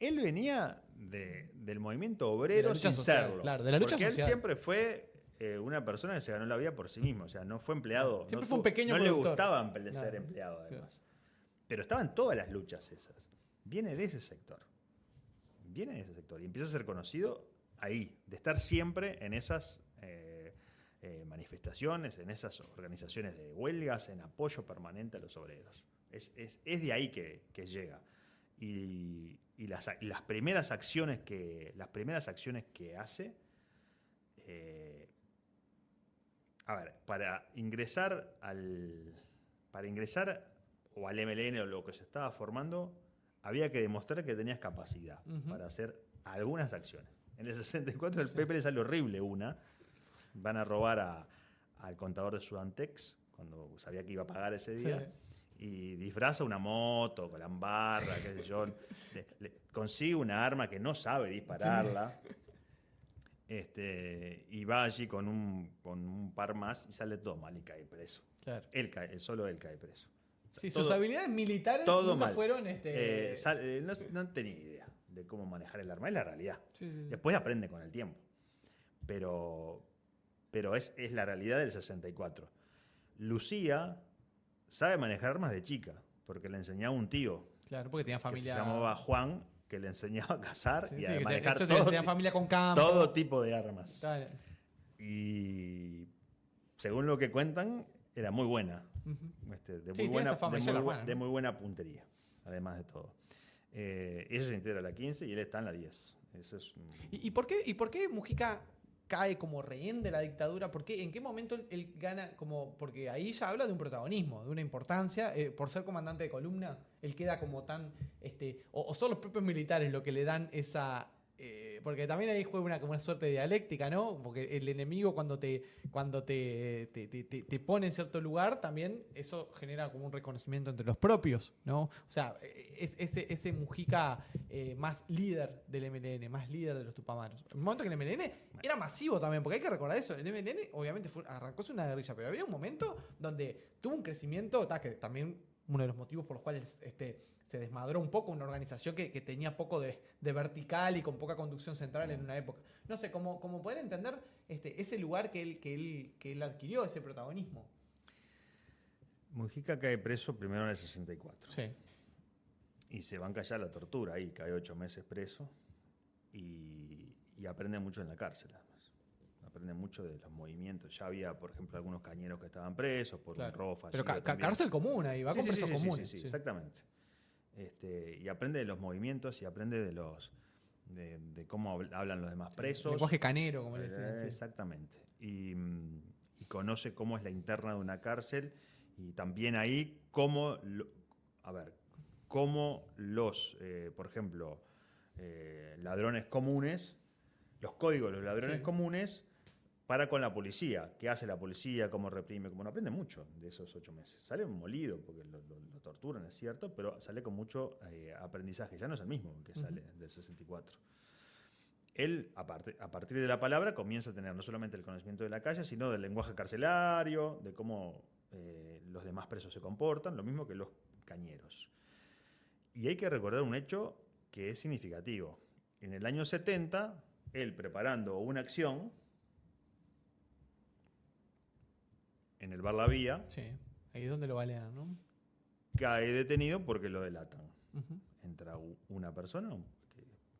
Él venía del movimiento obrero sin serlo. Claro, de la lucha social. Porque él siempre fue una persona que se ganó la vida por sí mismo, o sea, no fue empleado. Siempre fue un pequeño productor. No le gustaba ser claro. empleado, además. Claro. Pero estaban todas las luchas esas. Viene de ese sector. Y empieza a ser conocido ahí, de estar siempre en esas manifestaciones, en esas organizaciones de huelgas, en apoyo permanente a los obreros. Es de ahí que llega. Y las primeras acciones que hace, para ingresar o al MLN o lo que se estaba formando, había que demostrar que tenías capacidad para hacer algunas acciones. En el 64 el Pepe le sale horrible una. Van a robar al contador de Sudantex cuando sabía que iba a pagar ese día. Sí. Y disfraza una moto con la ambarra, qué sé yo. Consigue una arma que no sabe dispararla. Sí. Y va allí con un par más y sale todo mal y cae preso. Claro. Solo él cae preso. Sí, sus habilidades militares nunca fueron... no tenía idea. de cómo manejar el arma, es la realidad. Sí, sí, sí. Después aprende con el tiempo. Pero es la realidad del 64. Lucía sabe manejar armas de chica, porque le enseñaba un tío Claro, porque tenía que familia. se llamaba Juan, que le enseñaba a cazar Sí, y sí, a que manejar tenía familia con campo. todo tipo de armas. Claro. Y según lo que cuentan, era muy buena. Ujú. De Sí, muy tiene buena, esa fama, de ella muy la bu- buena, de ¿no? muy buena puntería, además de todo. Ella se integra a la 15 y él está en la 10. Eso es ¿Y por qué Mujica cae como rehén de la dictadura? ¿En qué momento él gana como...? Porque ahí ya habla de un protagonismo, de una importancia. Por ser comandante de columna, él queda como tan... o son los propios militares los que le dan esa... porque también ahí juega como una suerte de dialéctica, ¿no? Porque el enemigo cuando te pone en cierto lugar, también eso genera como un reconocimiento entre los propios, ¿no? O sea, es ese Mujica más líder del MLN, más líder de los Tupamaros. En un momento que el MLN era masivo también, porque hay que recordar eso. El MLN obviamente arrancó una guerrilla, pero había un momento donde tuvo un crecimiento, que también uno de los motivos por los cuales se desmadró un poco una organización que tenía poco de vertical y con poca conducción central en una época. No sé, como poder entender ese lugar que él adquirió, ese protagonismo. Mujica cae preso primero en el 64. Sí. Y se banca ya la tortura ahí, cae 8 meses preso y aprende mucho en la cárcel. Además. Aprende mucho de los movimientos. Ya había, por ejemplo, algunos cañeros que estaban presos por un robo Pero fallido también. cárcel común ahí, va con presos comunes. Sí, exactamente. Y aprende de los movimientos y aprende de cómo hablan los demás presos. Lenguaje canero, como le decían. Sí. Exactamente. Y conoce cómo es la interna de una cárcel y también ahí cómo los, por ejemplo, ladrones comunes, los códigos de los ladrones comunes para con la policía. ¿Qué hace la policía? ¿Cómo reprime? Cómo no aprende mucho de esos 8 meses. Sale molido porque lo torturan, es cierto, pero sale con mucho aprendizaje. Ya no es el mismo que sale del 64. Él, a partir de la palabra, comienza a tener no solamente el conocimiento de la calle, sino del lenguaje carcelario, de cómo los demás presos se comportan, lo mismo que los cañeros. Y hay que recordar un hecho que es significativo. En el año 70, él preparando una acción en el bar La Vía, Sí, ahí es donde lo balean, ¿no? cae detenido porque lo delatan. Uh-huh. Entra una persona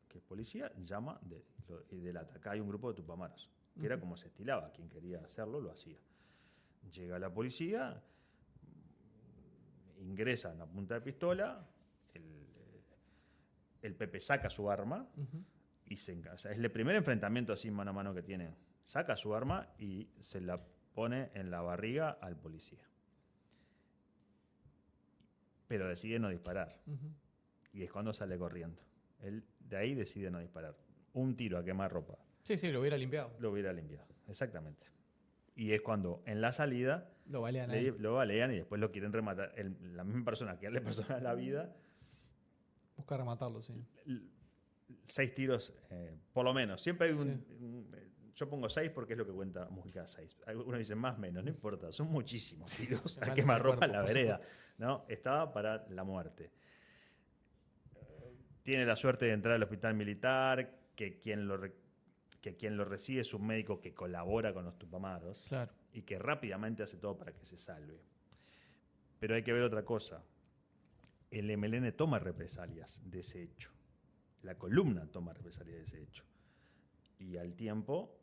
que es policía, llama y delata. Acá hay un grupo de tupamaros, que era como se estilaba. Quien quería hacerlo, lo hacía. Llega la policía, ingresan a punta de pistola, el Pepe saca su arma y se encasa. Es el primer enfrentamiento así mano a mano que tienen. Saca su arma y se la pone en la barriga al policía. Pero decide no disparar. Y es cuando sale corriendo. Él de ahí decide no disparar. Un tiro a quemarropa. Sí, lo hubiera limpiado. Lo hubiera limpiado, exactamente. Y es cuando en la salida Lo balean lo balean y después lo quieren rematar. La misma persona que darle persona la vida. Busca rematarlo, sí. 6 tiros, por lo menos. Siempre hay yo pongo 6 porque es lo que cuenta Mujica 6. Algunos dicen más, menos, no importa. Son muchísimos tiros a quemarropa en la vereda. ¿No? Estaba para la muerte. Tiene la suerte de entrar al hospital militar, que quien lo recibe es un médico que colabora con los tupamaros. Claro. Y que rápidamente hace todo para que se salve. Pero hay que ver otra cosa. El MLN toma represalias de ese hecho. La columna toma represalias de ese hecho. Y al tiempo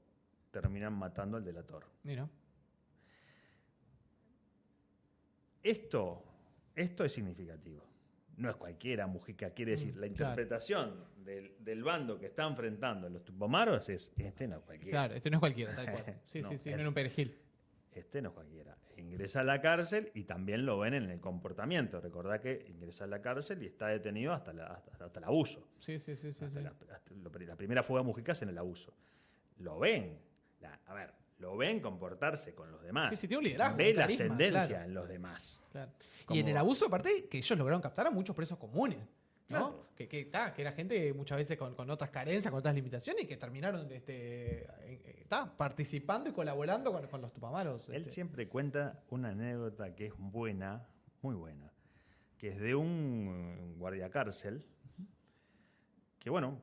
terminan matando al delator. Mira. Esto es significativo. No es cualquiera, Mujica. Quiere decir, la interpretación del bando que está enfrentando a los tupamaros es, no es cualquiera. Claro, no es cualquiera, tal cual. Sí, no era un perejil. No es cualquiera. Ingresa a la cárcel y también lo ven en el comportamiento. Recordá que ingresa a la cárcel y está detenido hasta el abuso. Sí. La primera fuga de Mujica es en el abuso. Lo ven. Lo ven comportarse con los demás. Sí, tiene un liderazgo. Ve la ascendencia en los demás. Claro. Y en el abuso, aparte, que ellos lograron captar a muchos presos comunes. ¿no? Claro. Que era gente muchas veces con otras carencias, con otras limitaciones y que terminaron participando y colaborando con los tupamaros. Él siempre cuenta una anécdota que es buena, muy buena, que es de un guardiacárcel bueno,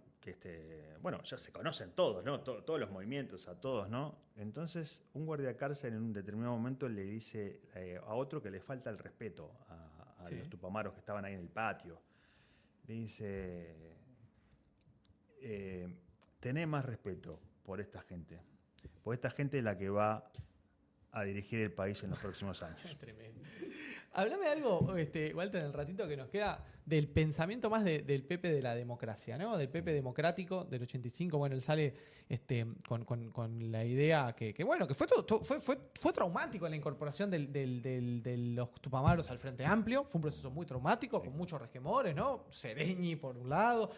ya se conocen todos, ¿no? Todos los movimientos, a todos, ¿no? Entonces, un guardiacárcel en un determinado momento le dice a otro que le falta el respeto a los tupamaros que estaban ahí en el patio. Le dice, tené más respeto por esta gente es la que va a dirigir el país en los próximos años. Tremendo. Háblame algo, Walter, en el ratito que nos queda, del pensamiento más del Pepe de la democracia, ¿no? Del Pepe democrático del 85. Bueno, él sale con la idea que fue traumático la incorporación de los tupamaros al Frente Amplio. Fue un proceso muy traumático, con muchos resquemores, ¿no? Sereñi, por un lado.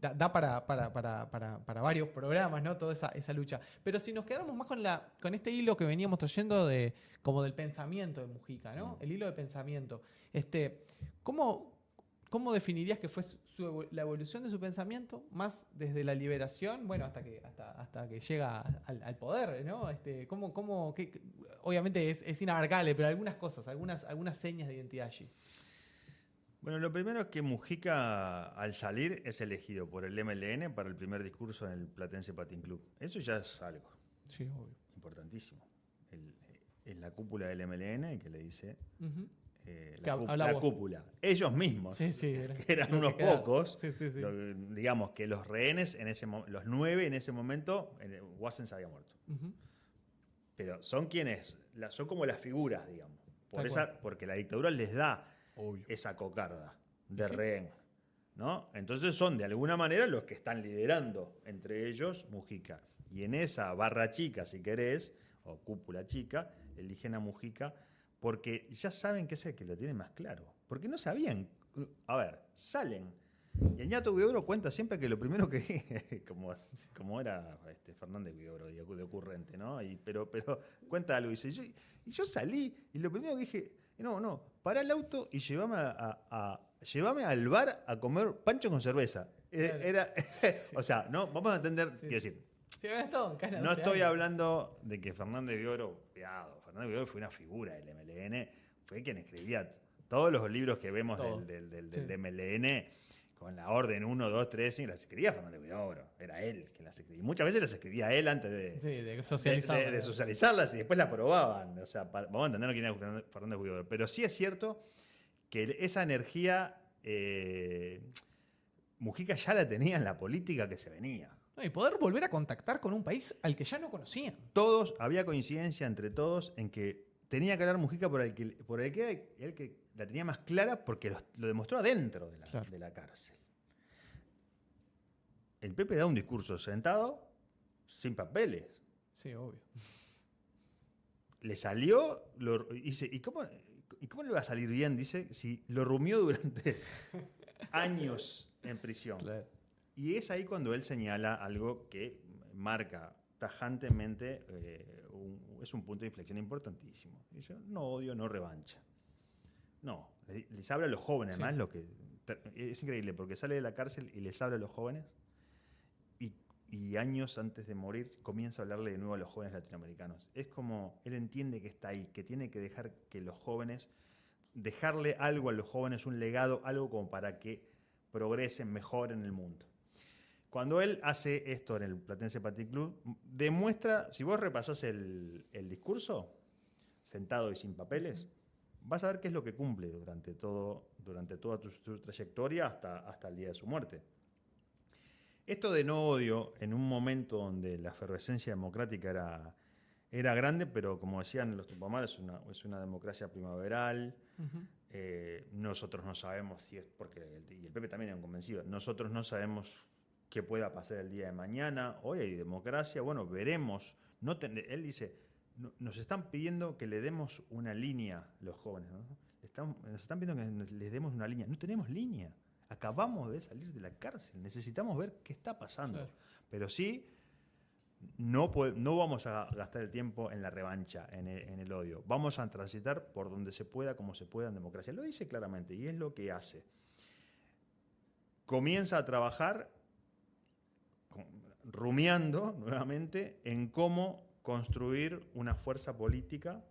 Da para varios programas, ¿no? Toda esa lucha. Pero si nos quedamos más con este hilo que veníamos trayendo como del pensamiento de Mujica, ¿no? El hilo de pensamiento. ¿Cómo definirías que fue la evolución de su pensamiento? Más desde la liberación, bueno, hasta que llega al poder, ¿no? Obviamente es inabarcable, pero algunas cosas, algunas señas de identidad allí. Bueno, lo primero es que Mujica, al salir, es elegido por el MLN para el primer discurso en el Platense Patín Club. Eso ya es algo importantísimo. Es la cúpula del MLN el que le dice... La cúpula. Ellos mismos, que eran unos pocos, digamos que los rehenes, los 9 en ese momento, Wassens había muerto. Pero son son como las figuras, digamos. Porque la dictadura les da esa cocarda de rehén, ¿no? Entonces son de alguna manera los que están liderando, entre ellos Mujica. Y en esa barra chica, si querés, o cúpula chica, eligen a Mujica porque ya saben que es el que lo tiene más claro. Porque no sabían. A ver, salen. Y el ñato Huidobro cuenta siempre que lo primero que... como era Fernández Huidobro, de ocurrente, ¿no? Pero cuenta algo. Dice, yo salí y lo primero que dije, no, pará el auto y llévame al bar a comer pancho con cerveza. Claro. O sea, no, vamos a entender, quiero decir, no estoy hablando de que Fernández Huidobro, Fernández Huidobro fue una figura del MLN, fue quien escribía todos los libros que vemos del MLN, con la orden 1, 2, 3, y las escribía Fernández Huidobro, era él quien las escribía. Muchas veces las escribía él antes de socializarlas y después las aprobaban. O sea, vamos a entender quién era Fernández Huidobro. Pero sí es cierto que esa energía Mujica ya la tenía en la política que se venía. Y poder volver a contactar con un país al que ya no conocían. Había coincidencia entre todos en que tenía que hablar Mujica por el que la tenía más clara porque lo demostró adentro de la cárcel. El Pepe da un discurso sentado, sin papeles. Sí, obvio. Le salió, dice, ¿y cómo le va a salir bien? Dice, si lo rumió durante años en prisión. Claro. Y es ahí cuando él señala algo que marca tajantemente, es un punto de inflexión importantísimo. Dice, no odio, no revancha. No, les habla a los jóvenes, sí. Además, es increíble, porque sale de la cárcel y les habla a los jóvenes, y años antes de morir comienza a hablarle de nuevo a los jóvenes latinoamericanos. Es como, él entiende que está ahí, que tiene que dejar que los jóvenes, dejarle algo a los jóvenes, un legado, algo como para que progresen mejor en el mundo. Cuando él hace esto en el Platense Patín Club, demuestra, si vos repasás el discurso, sentado y sin papeles, vas a ver qué es lo que cumple durante toda su trayectoria hasta el día de su muerte. Esto de no odio, en un momento donde la efervescencia democrática era grande, pero como decían los tupamaros, es una democracia primaveral. Nosotros no sabemos si es porque, y el Pepe también era un convencido, nosotros no sabemos qué pueda pasar el día de mañana. Hoy hay democracia, bueno, veremos. Él dice, nos están pidiendo que le demos una línea los jóvenes, ¿no? Nos están pidiendo que les demos una línea. No tenemos línea. Acabamos de salir de la cárcel. Necesitamos ver qué está pasando. Claro. Pero sí, no vamos a gastar el tiempo en la revancha, en el odio. Vamos a transitar por donde se pueda, como se pueda en democracia. Lo dice claramente y es lo que hace. Comienza a trabajar rumiando nuevamente en cómo construir una fuerza política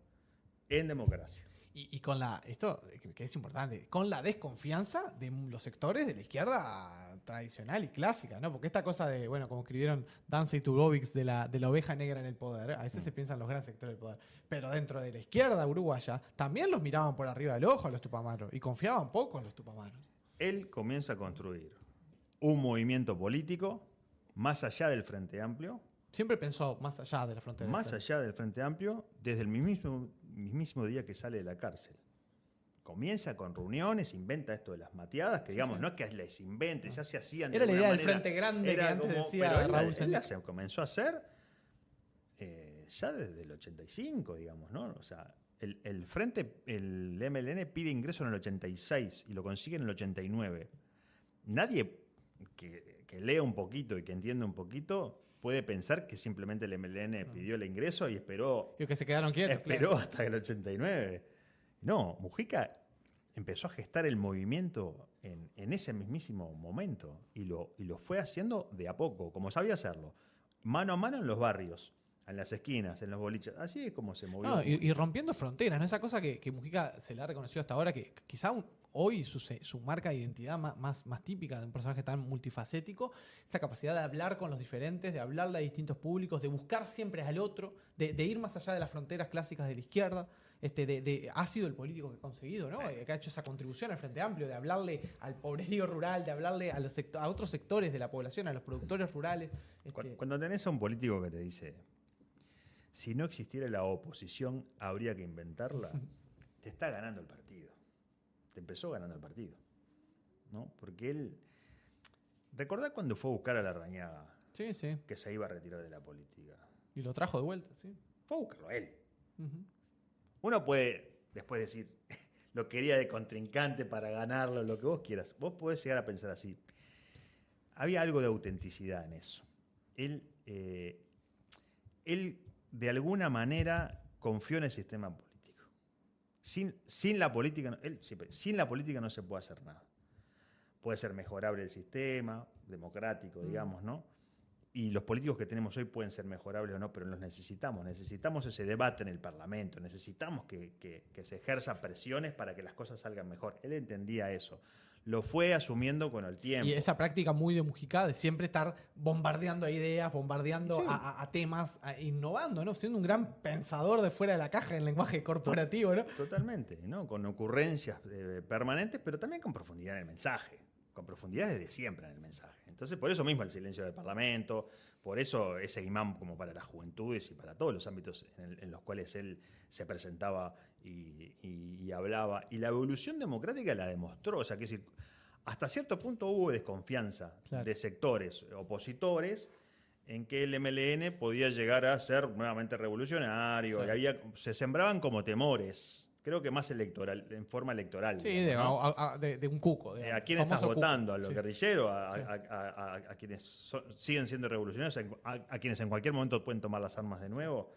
en democracia. Y con esto que es importante, con la desconfianza de los sectores de la izquierda tradicional y clásica, ¿no? Porque esta cosa de, bueno, como escribieron Danza y Tugovics de la oveja negra en el poder, a veces se piensan los grandes sectores del poder, pero dentro de la izquierda uruguaya también los miraban por arriba del ojo a los Tupamaros y confiaban poco en los Tupamaros. Él comienza a construir un movimiento político más allá del Frente Amplio. Siempre pensó más allá de la frontera. Más allá del Frente Amplio, desde el mismísimo día que sale de la cárcel. Comienza con reuniones, inventa esto de las mateadas, que digamos, no es que les invente, ya se hacían de Era la alguna idea del manera. Frente Grande que antes decía pero Raúl él Sánchez. se comenzó a hacer ya desde el 85, digamos, ¿no? O sea, el Frente, el MLN pide ingreso en el 86 y lo consigue en el 89. Nadie que lea un poquito y que entienda un poquito puede pensar que simplemente el MLN pidió el ingreso y esperó. Y que se quedaron quietos. Esperó claro. hasta el 89. No, Mujica empezó a gestar el movimiento en ese mismísimo momento y lo fue haciendo de a poco, como sabía hacerlo. Mano a mano en los barrios, en las esquinas, en los boliches. Así es como se movió. No, y rompiendo fronteras, ¿no? Esa cosa que Mujica se le ha reconocido hasta ahora, que quizá hoy su marca de identidad más típica de un personaje tan multifacético, esa capacidad de hablar con los diferentes, de hablarle a distintos públicos, de buscar siempre al otro, de ir más allá de las fronteras clásicas de la izquierda. Ha sido el político que ha conseguido, ¿no? Que ha hecho esa contribución al Frente Amplio, de hablarle al pobrerío rural, de hablarle a otros sectores de la población, a los productores rurales. Cuando tenés a un político que te dice, si no existiera la oposición, habría que inventarla, te está ganando el partido. Te empezó ganando el partido, ¿no? Porque él... ¿Recordás cuando fue a buscar a Larrañaga? Sí, sí. Que se iba a retirar de la política. Y lo trajo de vuelta, sí. Fue a buscarlo a él. Uh-huh. Uno puede después decir, lo quería de contrincante para ganarlo, lo que vos quieras. Vos podés llegar a pensar así. Había algo de autenticidad en eso. Él de alguna manera confió en el sistema político. Sin la política, sin la política no se puede hacer nada. Puede ser mejorable el sistema, democrático, digamos, ¿no? Y los políticos que tenemos hoy pueden ser mejorables o no, pero los necesitamos. Necesitamos ese debate en el Parlamento. Necesitamos que se ejerzan presiones para que las cosas salgan mejor. Él entendía eso. Lo fue asumiendo con el tiempo. Y esa práctica muy de Mujica de siempre estar bombardeando ideas, bombardeando a temas, innovando, ¿no? Siendo un gran pensador de fuera de la caja en lenguaje corporativo, ¿no? Totalmente, ¿no? Con ocurrencias permanentes, pero también con profundidad en el mensaje. Con profundidad desde siempre en el mensaje. Entonces, por eso mismo el silencio del Parlamento, por eso ese imán como para las juventudes y para todos los ámbitos en los cuales él se presentaba y hablaba. Y la evolución democrática la demostró. O sea, que decir, hasta cierto punto hubo desconfianza de sectores opositores en que el MLN podía llegar a ser nuevamente revolucionario. Claro. Y se sembraban como temores. Creo que más electoral, en forma electoral. Sí, digamos, ¿no? de un cuco. ¿A quién estás votando? ¿A los guerrilleros? Sí. ¿A quienes siguen siendo revolucionarios? ¿A quienes en cualquier momento pueden tomar las armas de nuevo?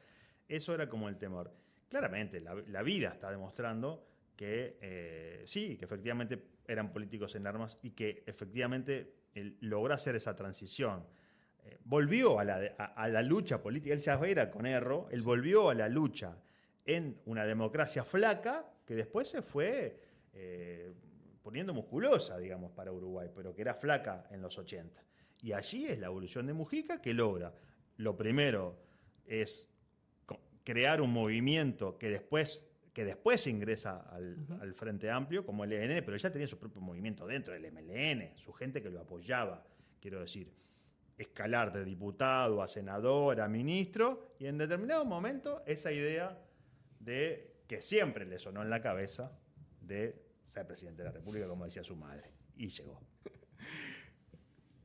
Eso era como el temor. Claramente, la vida está demostrando que sí, que efectivamente eran políticos en armas y que efectivamente él logró hacer esa transición. Volvió a la lucha política. Él ya era con Erro, él volvió a la lucha en una democracia flaca que después se fue poniendo musculosa, digamos, para Uruguay, pero que era flaca en los 80. Y allí es la evolución de Mujica que logra. Lo primero es crear un movimiento que después ingresa al Frente Amplio como el MLN, pero él ya tenía su propio movimiento dentro del MLN, su gente que lo apoyaba, quiero decir, escalar de diputado a senador, a ministro, y en determinado momento esa idea de que siempre le sonó en la cabeza de ser presidente de la República, como decía su madre. Y llegó.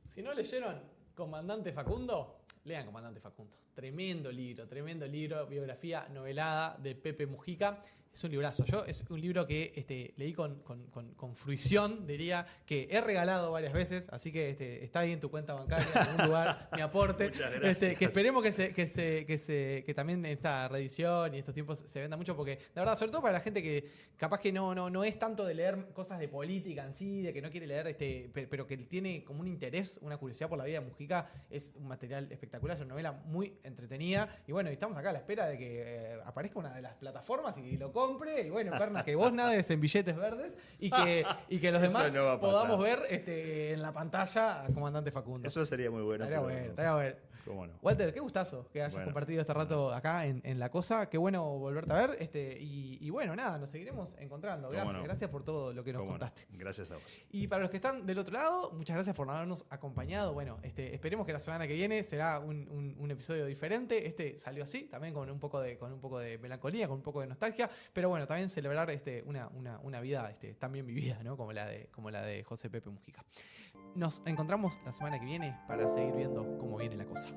Si no leyeron Comandante Facundo, lean Comandante Facundo. Tremendo libro, biografía novelada de Pepe Mujica. Es un librazo. Es un libro que leí con fruición, diría, que he regalado varias veces, así que está ahí en tu cuenta bancaria, en algún lugar, mi aporte. Muchas gracias. Que esperemos que también esta reedición y estos tiempos se venda mucho, porque la verdad, sobre todo para la gente que capaz que no es tanto de leer cosas de política en sí, de que no quiere leer, pero que tiene como un interés, una curiosidad por la vida de Mujica, es un material espectacular, es una novela muy entretenida. Y bueno, estamos acá a la espera de que aparezca una de las plataformas y lo compre compre. Y bueno, Pernas, que vos nades en billetes verdes y que los Eso demás no va a pasar. podamos ver en la pantalla al comandante Facundo. Eso sería muy bueno. Estaría pero bueno, no estaría pasa. bueno. ¿Cómo no? Walter, qué gustazo que hayas Bueno, compartido este rato acá en La Cosa. Qué bueno volverte a ver. Y bueno, nada, nos seguiremos encontrando. ¿Cómo Gracias, no? gracias por todo lo que nos ¿Cómo no? contaste. Gracias a vos. Y para los que están del otro lado, muchas gracias por habernos acompañado. Bueno, esperemos que la semana que viene será un episodio diferente. Este salió así, también con un poco de melancolía, con un poco de nostalgia. Pero bueno, también celebrar una vida tan bien vivida, ¿no? Como la de José Pepe Mujica. Nos encontramos la semana que viene para seguir viendo cómo viene la cosa.